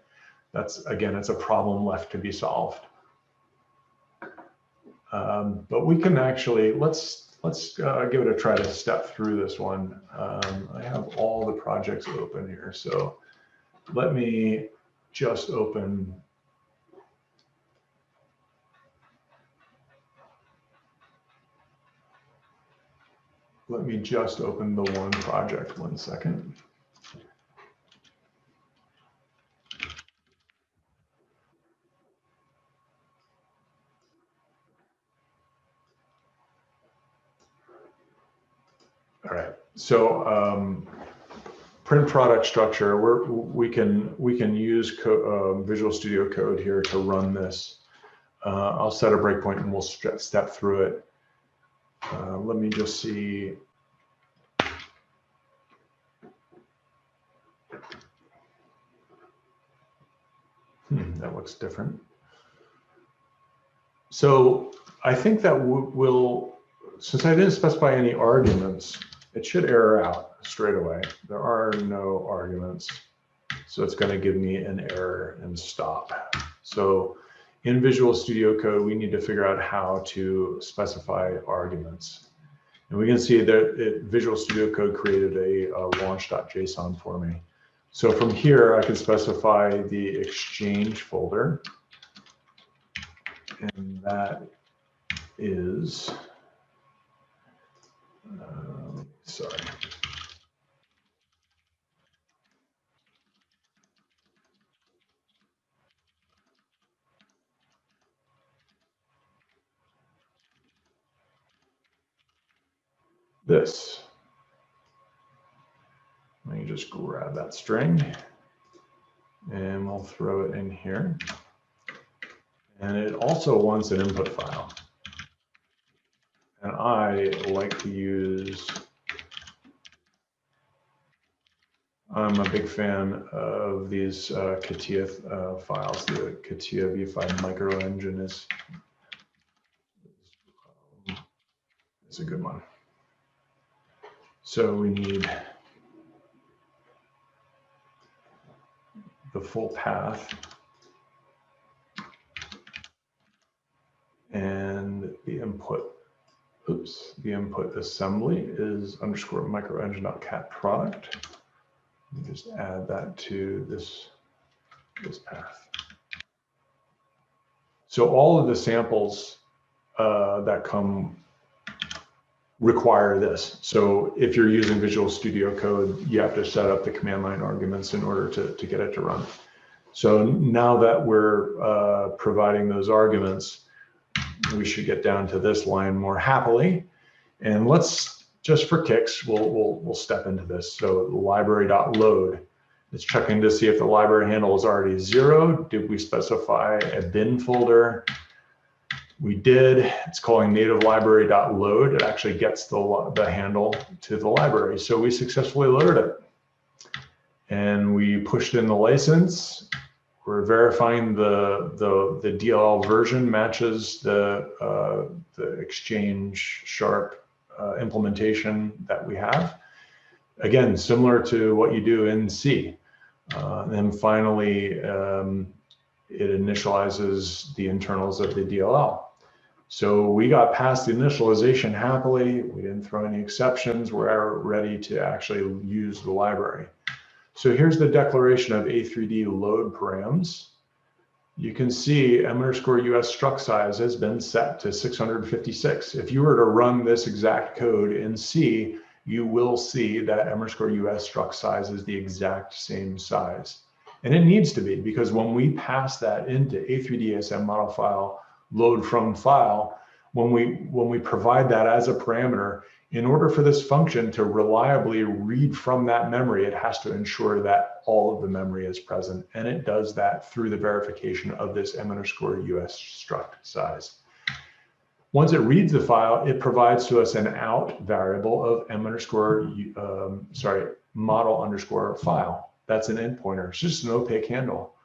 That's, again, it's a problem left to be solved. But we can actually, let's give it a try to step through this one. I have all the projects open here, so let me just open. Let me just open the one project, 1 second. All right, so print product structure, we can use Visual Studio Code here to run this. I'll set a breakpoint and we'll step through it. Let me just see. That looks different. So I think that we'll, since I didn't specify any arguments, it should error out straight away. There are no arguments. So it's going to give me an error and stop. So in Visual Studio Code, we need to figure out how to specify arguments. And we can see that Visual Studio Code created a launch.json for me. So from here, I can specify the Exchange folder. And that is, sorry. This. Let me just grab that string and we'll throw it in here. And it also wants an input file. And I like to use, I'm a big fan of these CATIA files. The CATIA v5 micro engine is a good one. So we need the full path and the input. Oops, the input assembly is _ microengine.cat product. Let me just add that to this path. So all of the samples that come require this. So if you're using Visual Studio Code, you have to set up the command line arguments in order to get it to run. So now that we're providing those arguments, we should get down to this line more happily. And let's, just for kicks, we'll step into this. So library.load, it's checking to see if the library handle is already 0. Did we specify a bin folder? We did. It's calling native library.load. It actually gets the handle to the library. So we successfully loaded it. And we pushed in the license. We're verifying the DLL version matches the Exchange Sharp implementation that we have. Again, similar to what you do in C. And then finally, it initializes the internals of the DLL. So we got past the initialization happily. We didn't throw any exceptions. We're ready to actually use the library. So here's the declaration of A3d Load Params. You can see m_us struct size has been set to 656. If you were to run this exact code in C, you will see that m_us struct size is the exact same size. And it needs to be, because when we pass that into A3d model file load from file, when we provide that as a parameter, in order for this function to reliably read from that memory, it has to ensure that all of the memory is present. And it does that through the verification of this m_us struct size. Once it reads the file, it provides to us an out variable of model_file. That's an end pointer. It's just an opaque handle.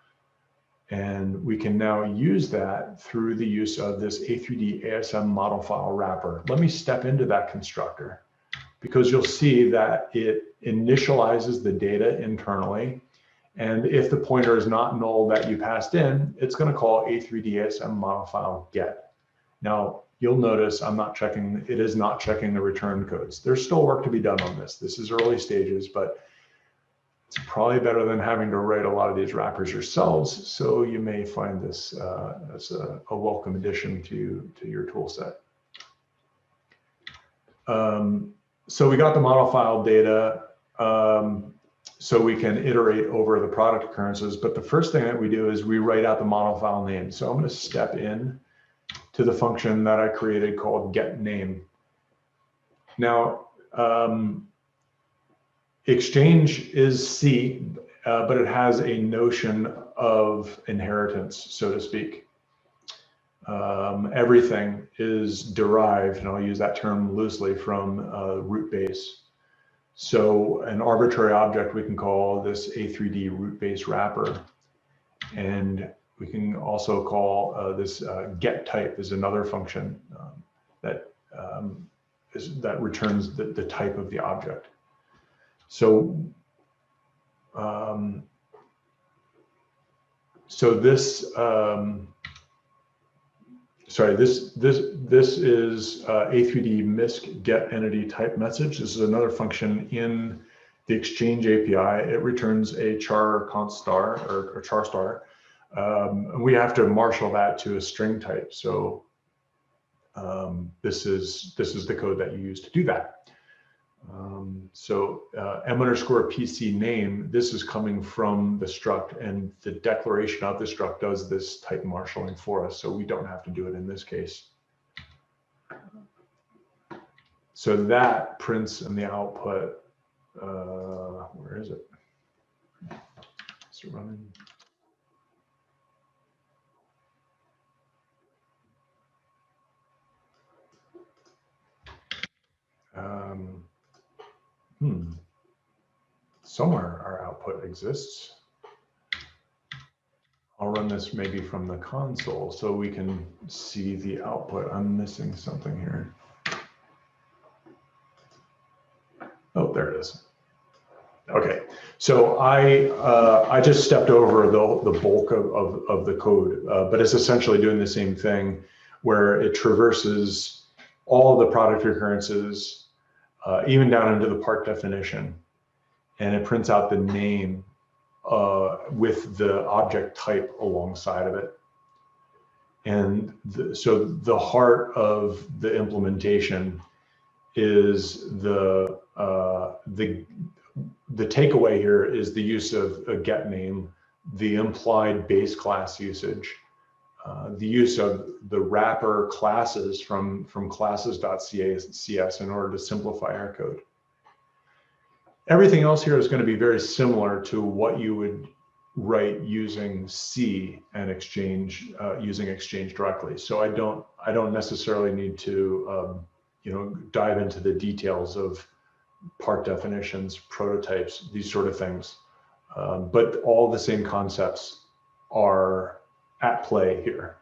And we can now use that through the use of this A3d ASM model file wrapper. Let me step into that constructor, because you'll see that it initializes the data internally. And if the pointer is not null that you passed in, it's going to call A3d ASM model file get. Now, you'll notice it is not checking the return codes. There's still work to be done on this. This is early stages, but it's probably better than having to write a lot of these wrappers yourselves. So you may find this as a welcome addition to your tool set. So we got the model file data, so we can iterate over the product occurrences. But the first thing that we do is we write out the model file name. So I'm going to step in to the function that I created called getName. Now, Exchange is C, but it has a notion of inheritance, so to speak. Everything is derived, and I'll use that term loosely, from root base. So an arbitrary object we can call this A3d root base wrapper. And we can also call this get type is another function that returns the type of the object. So, this is A3d misc get entity type message. This is another function in the Exchange API. It returns a char const star or char star. And we have to marshal that to a string type. So this is the code that you use to do that. m_PC name, this is coming from the struct, and the declaration of the struct does this type marshaling for us, so we don't have to do it in this case. So that prints in the output, where is it? It's running. Somewhere our output exists. I'll run this maybe from the console so we can see the output. I'm missing something here. Oh, there it is. Okay, so I just stepped over the bulk of the code, but it's essentially doing the same thing, where it traverses all of the product occurrences, even down into the part definition, and it prints out the name with the object type alongside of it. And so the heart of the implementation is the takeaway here is the use of a get name, the implied base class usage, the use of the wrapper classes from classes.cs in order to simplify our code. Everything else here is going to be very similar to what you would write using C and Exchange using Exchange directly. So I don't necessarily need to dive into the details of part definitions, prototypes, these sort of things. But all the same concepts are at play here.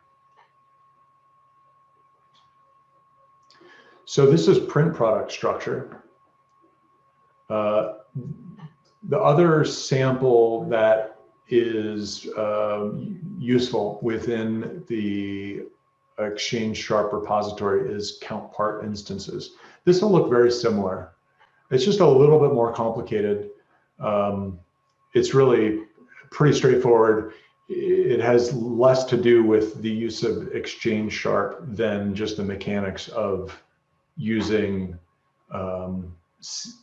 So this is print product structure. The other sample that is useful within the Exchange Sharp repository is count part instances. This will look very similar. It's just a little bit more complicated. It's really pretty straightforward. It has less to do with the use of Exchange Sharp than just the mechanics of using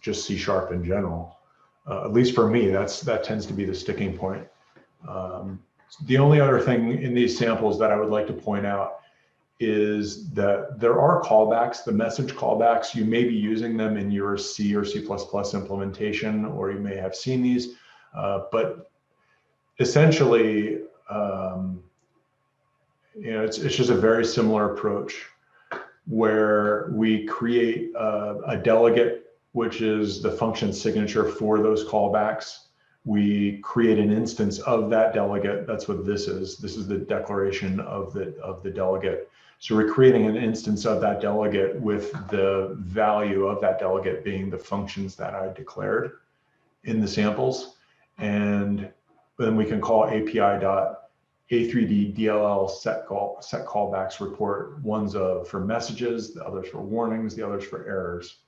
just C# in general. At least for me, that tends to be the sticking point. The only other thing in these samples that I would like to point out is that there are callbacks, the message callbacks. You may be using them in your C or C++ implementation, or you may have seen these, but essentially, it's just a very similar approach where we create a delegate, which is the function signature for those callbacks. We create an instance of that delegate. That's what this is. This is the declaration of the delegate. So we're creating an instance of that delegate with the value of that delegate being the functions that I declared in the samples. And then we can call API.A3d DLL set callbacks report. One's for messages, the others for warnings, the others for errors.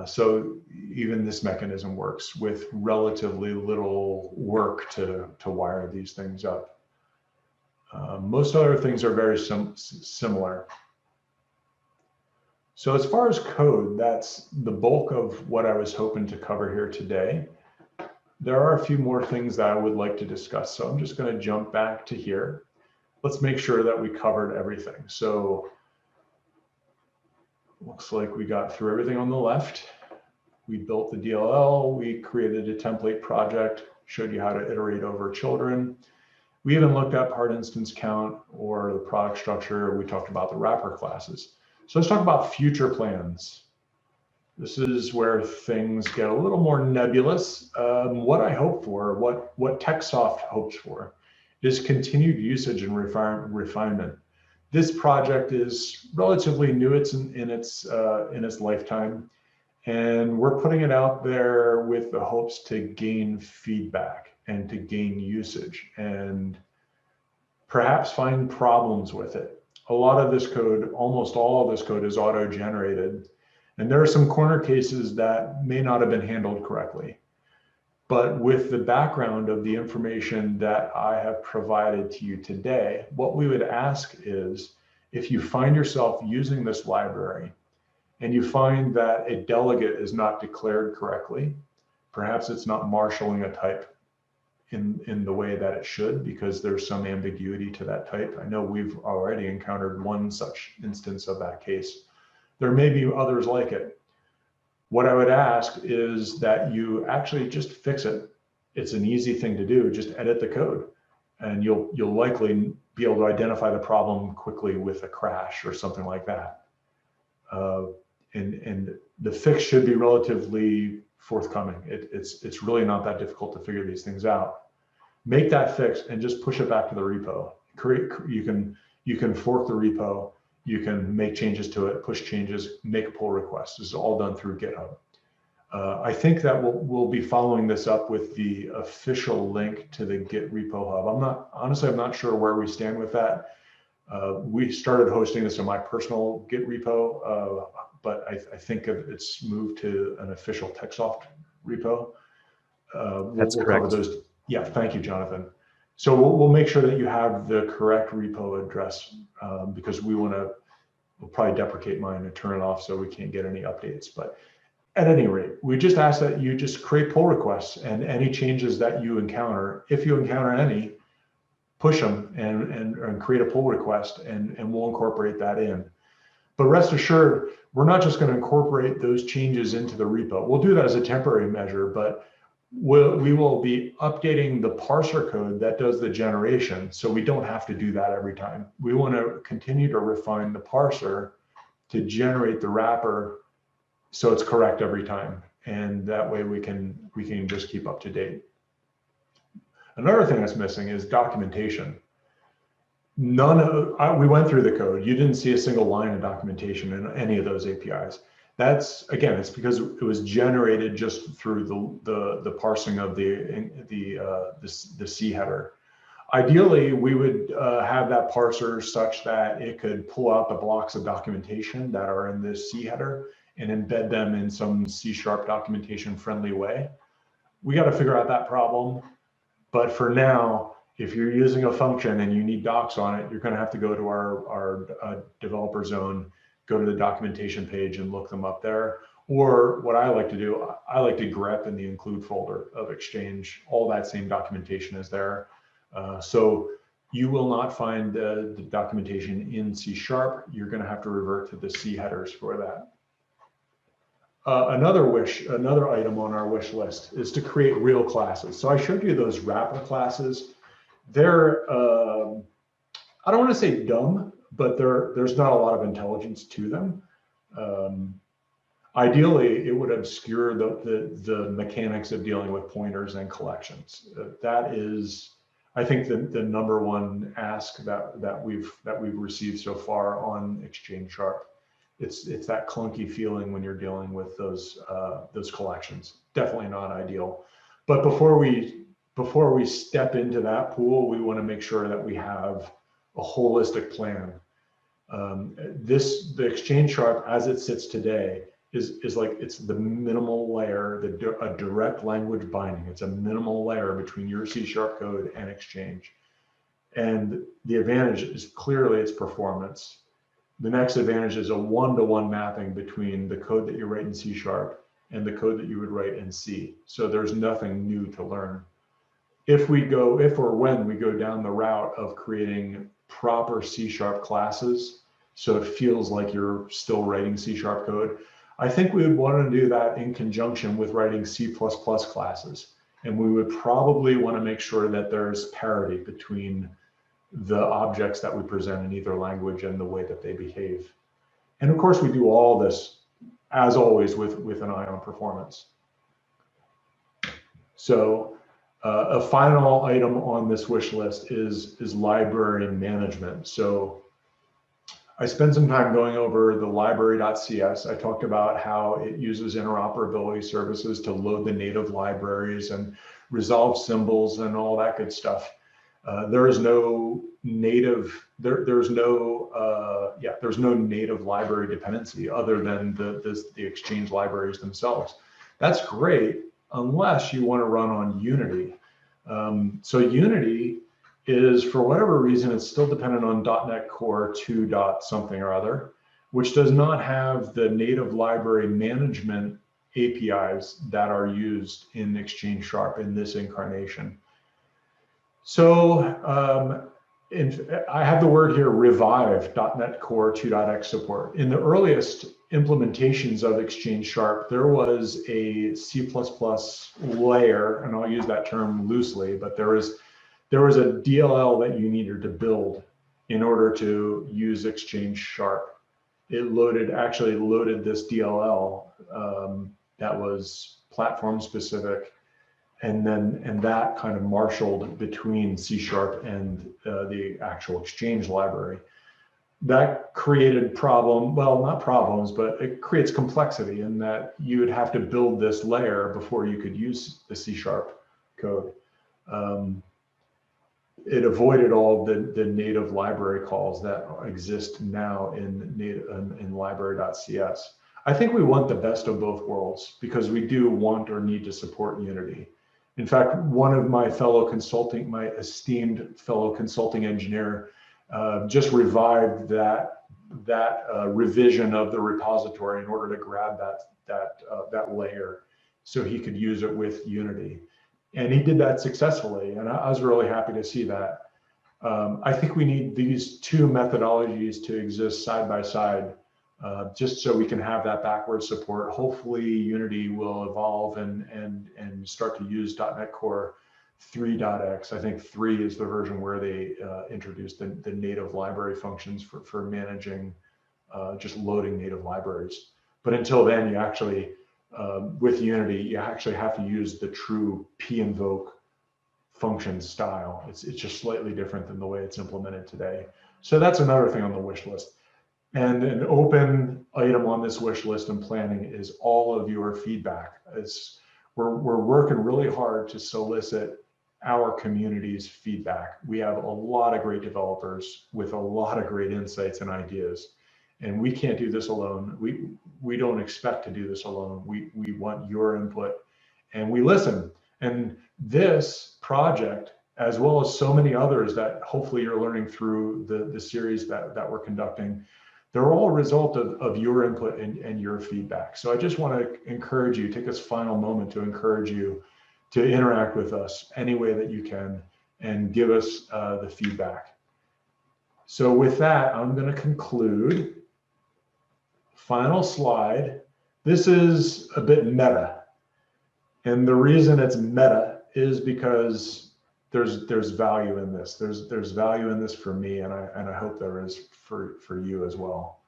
So even this mechanism works with relatively little work to wire these things up. Most other things are very similar. So as far as code, that's the bulk of what I was hoping to cover here today. There are a few more things that I would like to discuss. So I'm just going to jump back to here. Let's make sure that we covered everything. So looks like we got through everything on the left. We built the DLL, we created a template project, showed you how to iterate over children. We even looked at part instance count or the product structure. We talked about the wrapper classes. So let's talk about future plans. This is where things get a little more nebulous. What I hope for, what TechSoft hopes for, is continued usage and refinement. This project is relatively new. It's in its lifetime, and we're putting it out there with the hopes to gain feedback and to gain usage and perhaps find problems with it. A lot of this code, almost all of this code, is auto-generated, and there are some corner cases that may not have been handled correctly. But with the background of the information that I have provided to you today, what we would ask is, if you find yourself using this library and you find that a delegate is not declared correctly, perhaps it's not marshalling a type in the way that it should because there's some ambiguity to that type. I know we've already encountered one such instance of that case. There may be others like it. What I would ask is that you actually just fix it. It's an easy thing to do. Just edit the code, and you'll likely be able to identify the problem quickly with a crash or something like that. And the fix should be relatively forthcoming. It's really not that difficult to figure these things out. Make that fix and just push it back to the repo. You can fork the repo. You can make changes to it, push changes, make a pull request. This is all done through GitHub. I think that we'll be following this up with the official link to the Git repo hub. I'm not sure where we stand with that. We started hosting this in my personal Git repo, but I think it's moved to an official TechSoft repo. That's we'll correct. Cover those. Yeah, thank you, Jonathan. So we'll make sure that you have the correct repo address because we'll probably deprecate mine and turn it off so we can't get any updates. But at any rate, we just ask that you just create pull requests, and any changes that you encounter, if you encounter any, push them and create a pull request, and we'll incorporate that in. But rest assured, we're not just going to incorporate those changes into the repo. We'll do that as a temporary measure, but we will be updating the parser code that does the generation, so we don't have to do that every time. We want to continue to refine the parser to generate the wrapper so it's correct every time, and that way we can just keep up to date. Another thing that's missing is documentation. We went through the code. You didn't see a single line of documentation in any of those APIs. That's, again, it's because it was generated just through the parsing of the C header. Ideally, we would have that parser such that it could pull out the blocks of documentation that are in this C header and embed them in some C# documentation friendly way. We got to figure out that problem. But for now, if you're using a function and you need docs on it, you're going to have to go to our developer zone, go to the documentation page and look them up there. Or what I like to do, I like to grep in the include folder of Exchange. All that same documentation is there. So you will not find the documentation in C#. You're going to have to revert to the C headers for that. Another item on our wish list is to create real classes. So I showed you those wrapper classes. They're, I don't want to say dumb, but there's not a lot of intelligence to them. Ideally, it would obscure the mechanics of dealing with pointers and collections. That is, I think, the #1 ask that we've received so far on Exchange Sharp. It's that clunky feeling when you're dealing with those collections. Definitely not ideal. But before we step into that pool, we want to make sure that we have a holistic plan. The Exchange Sharp as it sits today is like, it's the minimal layer, a direct language binding. It's a minimal layer between your C# code and Exchange. And the advantage is clearly its performance. The next advantage is a one-to-one mapping between the code that you write in C# and the code that you would write in C. So there's nothing new to learn. If or when we go down the route of creating proper C# classes, so it feels like you're still writing C# code, I think we would want to do that in conjunction with writing C++ classes. And we would probably want to make sure that there's parity between the objects that we present in either language and the way that they behave. And of course, we do all this, as always, with an eye on performance. So a final item on this wish list is library management. So I spent some time going over the library.cs. I talked about how it uses interoperability services to load the native libraries and resolve symbols and all that good stuff. There's no native library dependency other than the Exchange libraries themselves. That's great unless you want to run on Unity. So Unity is, for whatever reason, it's still dependent on .NET Core 2. something or other, which does not have the native library management APIs that are used in Exchange Sharp in this incarnation. So I have the word here, revive .NET Core 2.x support. In the earliest implementations of Exchange Sharp, there was a C++ layer, and I'll use that term loosely, but there was a DLL that you needed to build in order to use Exchange Sharp. It actually loaded this DLL that was platform specific, and that kind of marshaled between C# and the actual Exchange library. That created not problems, but it creates complexity in that you would have to build this layer before you could use the C# code. It avoided all the native library calls that exist now in library.cs. I think we want the best of both worlds because we do want or need to support Unity. In fact, one of my esteemed fellow consulting engineer just revived that revision of the repository in order to grab that layer so he could use it with Unity. And he did that successfully, and I was really happy to see that. I think we need these two methodologies to exist side by side just so we can have that backwards support. Hopefully Unity will evolve and start to use .NET Core 3.x. I think 3 is the version where they introduced the native library functions for managing just loading native libraries. But until then, you actually, with Unity, you actually have to use the true pinvoke function style. It's just slightly different than the way it's implemented today. So that's another thing on the wish list. And an open item on this wish list and planning is all of your feedback. We're working really hard to solicit our community's feedback. We have a lot of great developers with a lot of great insights and ideas, and we can't do this alone. We don't expect to do this alone. We want your input, and we listen. And this project, as well as so many others that hopefully you're learning through the series that we're conducting, they're all a result of your input and your feedback. So I just want to encourage you, take this final moment to encourage you to interact with us any way that you can and give us the feedback. So with that, I'm going to conclude. Final slide. This is a bit meta. And the reason it's meta is because there's value in this. There's value in this for me, and I hope there is for you as well.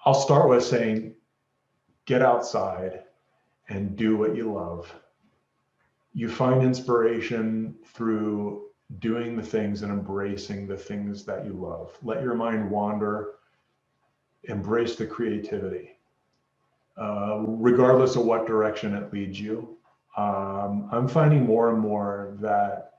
I'll start with saying, get outside and do what you love. You find inspiration through doing the things and embracing the things that you love. Let your mind wander, embrace the creativity. Regardless of what direction it leads you. I'm finding more and more that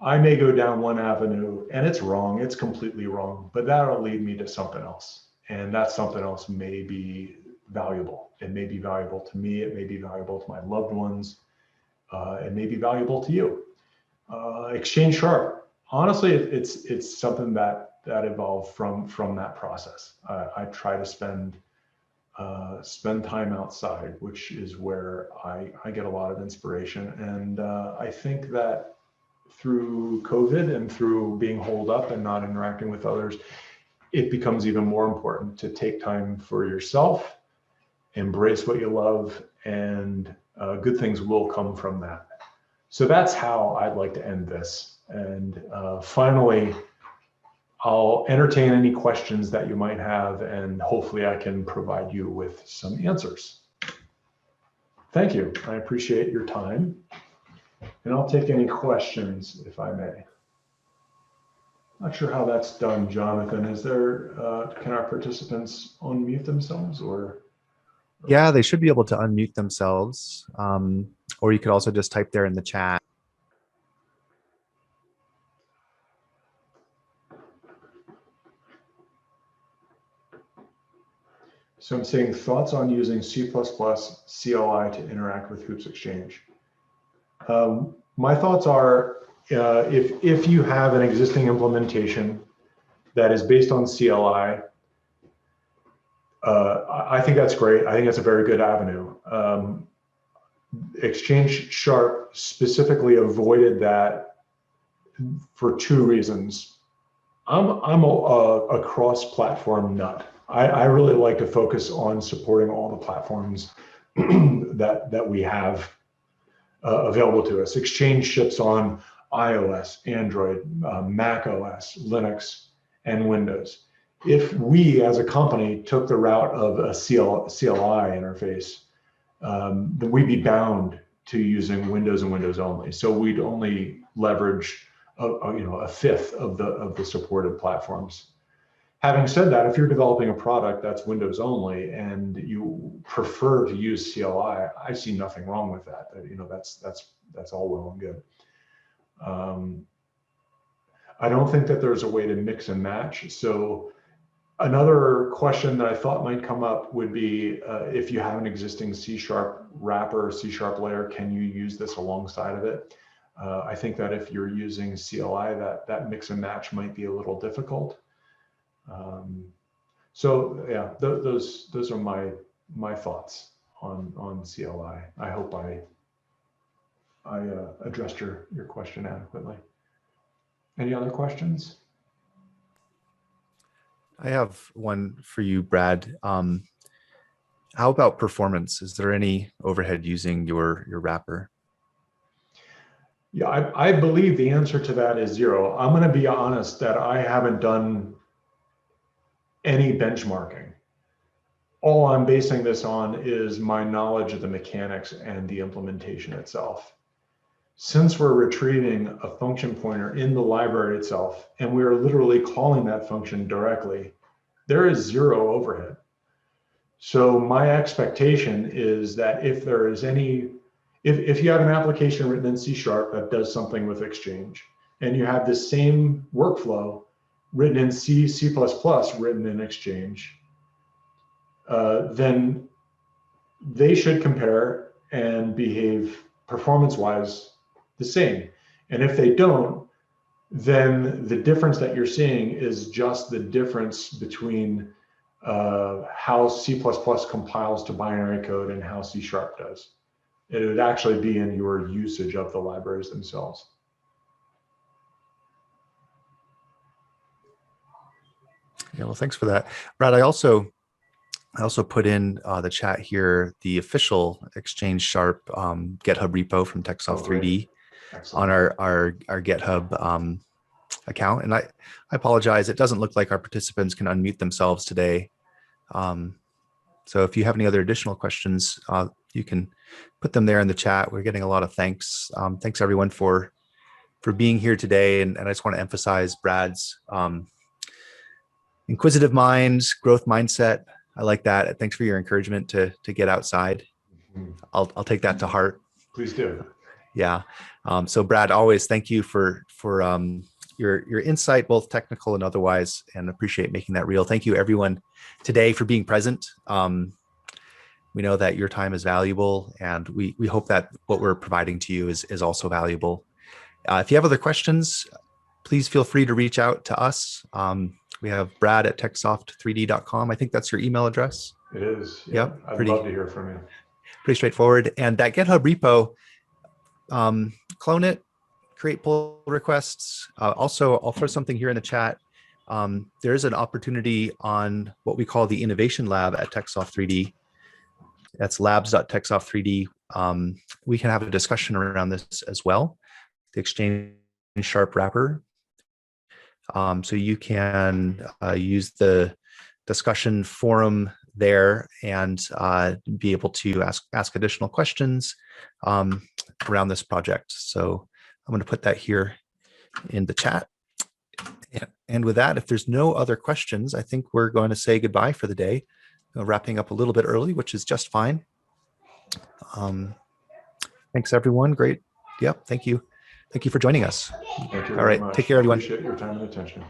I may go down one avenue and it's wrong, it's completely wrong, but that'll lead me to something else. And that something else may be valuable. It may be valuable to me, it may be valuable to my loved ones, it may be valuable to you. Exchange Sharp, honestly, it's something that evolved from that process. I try to spend time outside, which is where I get a lot of inspiration. And I think that through COVID and through being holed up and not interacting with others, it becomes even more important to take time for yourself, embrace what you love, and good things will come from that. So that's how I'd like to end this. And finally, I'll entertain any questions that you might have, and hopefully I can provide you with some answers. Thank you. I appreciate your time. And I'll take any questions if I may. Not sure how that's done, Jonathan. Is there, can our participants unmute themselves or? Yeah, they should be able to unmute themselves. Or you could also just type there in the chat. So I'm saying thoughts on using C++ CLI to interact with Hoops Exchange. My thoughts are, if you have an existing implementation that is based on CLI, I think that's great. I think that's a very good avenue. Exchange Sharp specifically avoided that for two reasons. I'm a cross-platform nut. I really like to focus on supporting all the platforms that we have available to us. Exchange ships on iOS, Android, Mac OS, Linux, and Windows. If we as a company took the route of a CLI interface, then we'd be bound to using Windows and Windows only. So we'd only leverage a fifth of the supported platforms. Having said that, if you're developing a product that's Windows only and you prefer to use CLI, I see nothing wrong with that. That's all well and good. I don't think that there's a way to mix and match. So another question that I thought might come up would be if you have an existing C# wrapper, C# layer, can you use this alongside of it? I think that if you're using CLI, that mix and match might be a little difficult. So yeah, those are my thoughts on CLI. I hope I addressed your question adequately. Any other questions? I have one for you, Brad. How about performance? Is there any overhead using your wrapper? Yeah, I believe the answer to that is zero. I'm going to be honest that I haven't done any benchmarking. All I'm basing this on is my knowledge of the mechanics and the implementation itself. Since we're retrieving a function pointer in the library itself, and we are literally calling that function directly, there is zero overhead. So my expectation is that if there is any, if you have an application written in C# that does something with Exchange, and you have the same workflow written in C, C++, written in Exchange, then they should compare and behave performance-wise the same. And if they don't, then the difference that you're seeing is just the difference between how C++ compiles to binary code and how C# does. It would actually be in your usage of the libraries themselves. Yeah, well, thanks for that, Brad. I also put in the chat here the official Exchange Sharp GitHub repo from TechSoft 3D on our GitHub account. And I apologize, it doesn't look like our participants can unmute themselves today. So if you have any other additional questions, you can put them there in the chat. We're getting a lot of thanks. Thanks everyone for being here today. And I just want to emphasize Brad's inquisitive mind, growth mindset. I like that. Thanks for your encouragement to get outside. I'll take that to heart. Please do. Yeah. So Brad, always thank you for your insight, both technical and otherwise, and appreciate making that real. Thank you everyone today for being present. We know that your time is valuable, and we hope that what we're providing to you is also valuable. If you have other questions, please feel free to reach out to us. We have Brad at techsoft3d.com. I think that's your email address. It is. Yeah. Yep. I'd love to hear from you. Pretty straightforward. And that GitHub repo, clone it, create pull requests. Also, I'll throw something here in the chat. There is an opportunity on what we call the Innovation Lab at TechSoft 3D. That's labs.techsoft3d. We can have a discussion around this as well, the Exchange Sharp wrapper. So you can use the discussion forum there and be able to ask additional questions around this project. So I'm going to put that here in the chat. And with that, if there's no other questions, I think we're going to say goodbye for the day, wrapping up a little bit early, which is just fine. Thanks, everyone. Great. Yep. Thank you. Thank you for joining us. Thank you All right. very much. Take care, everyone. Appreciate your time and attention.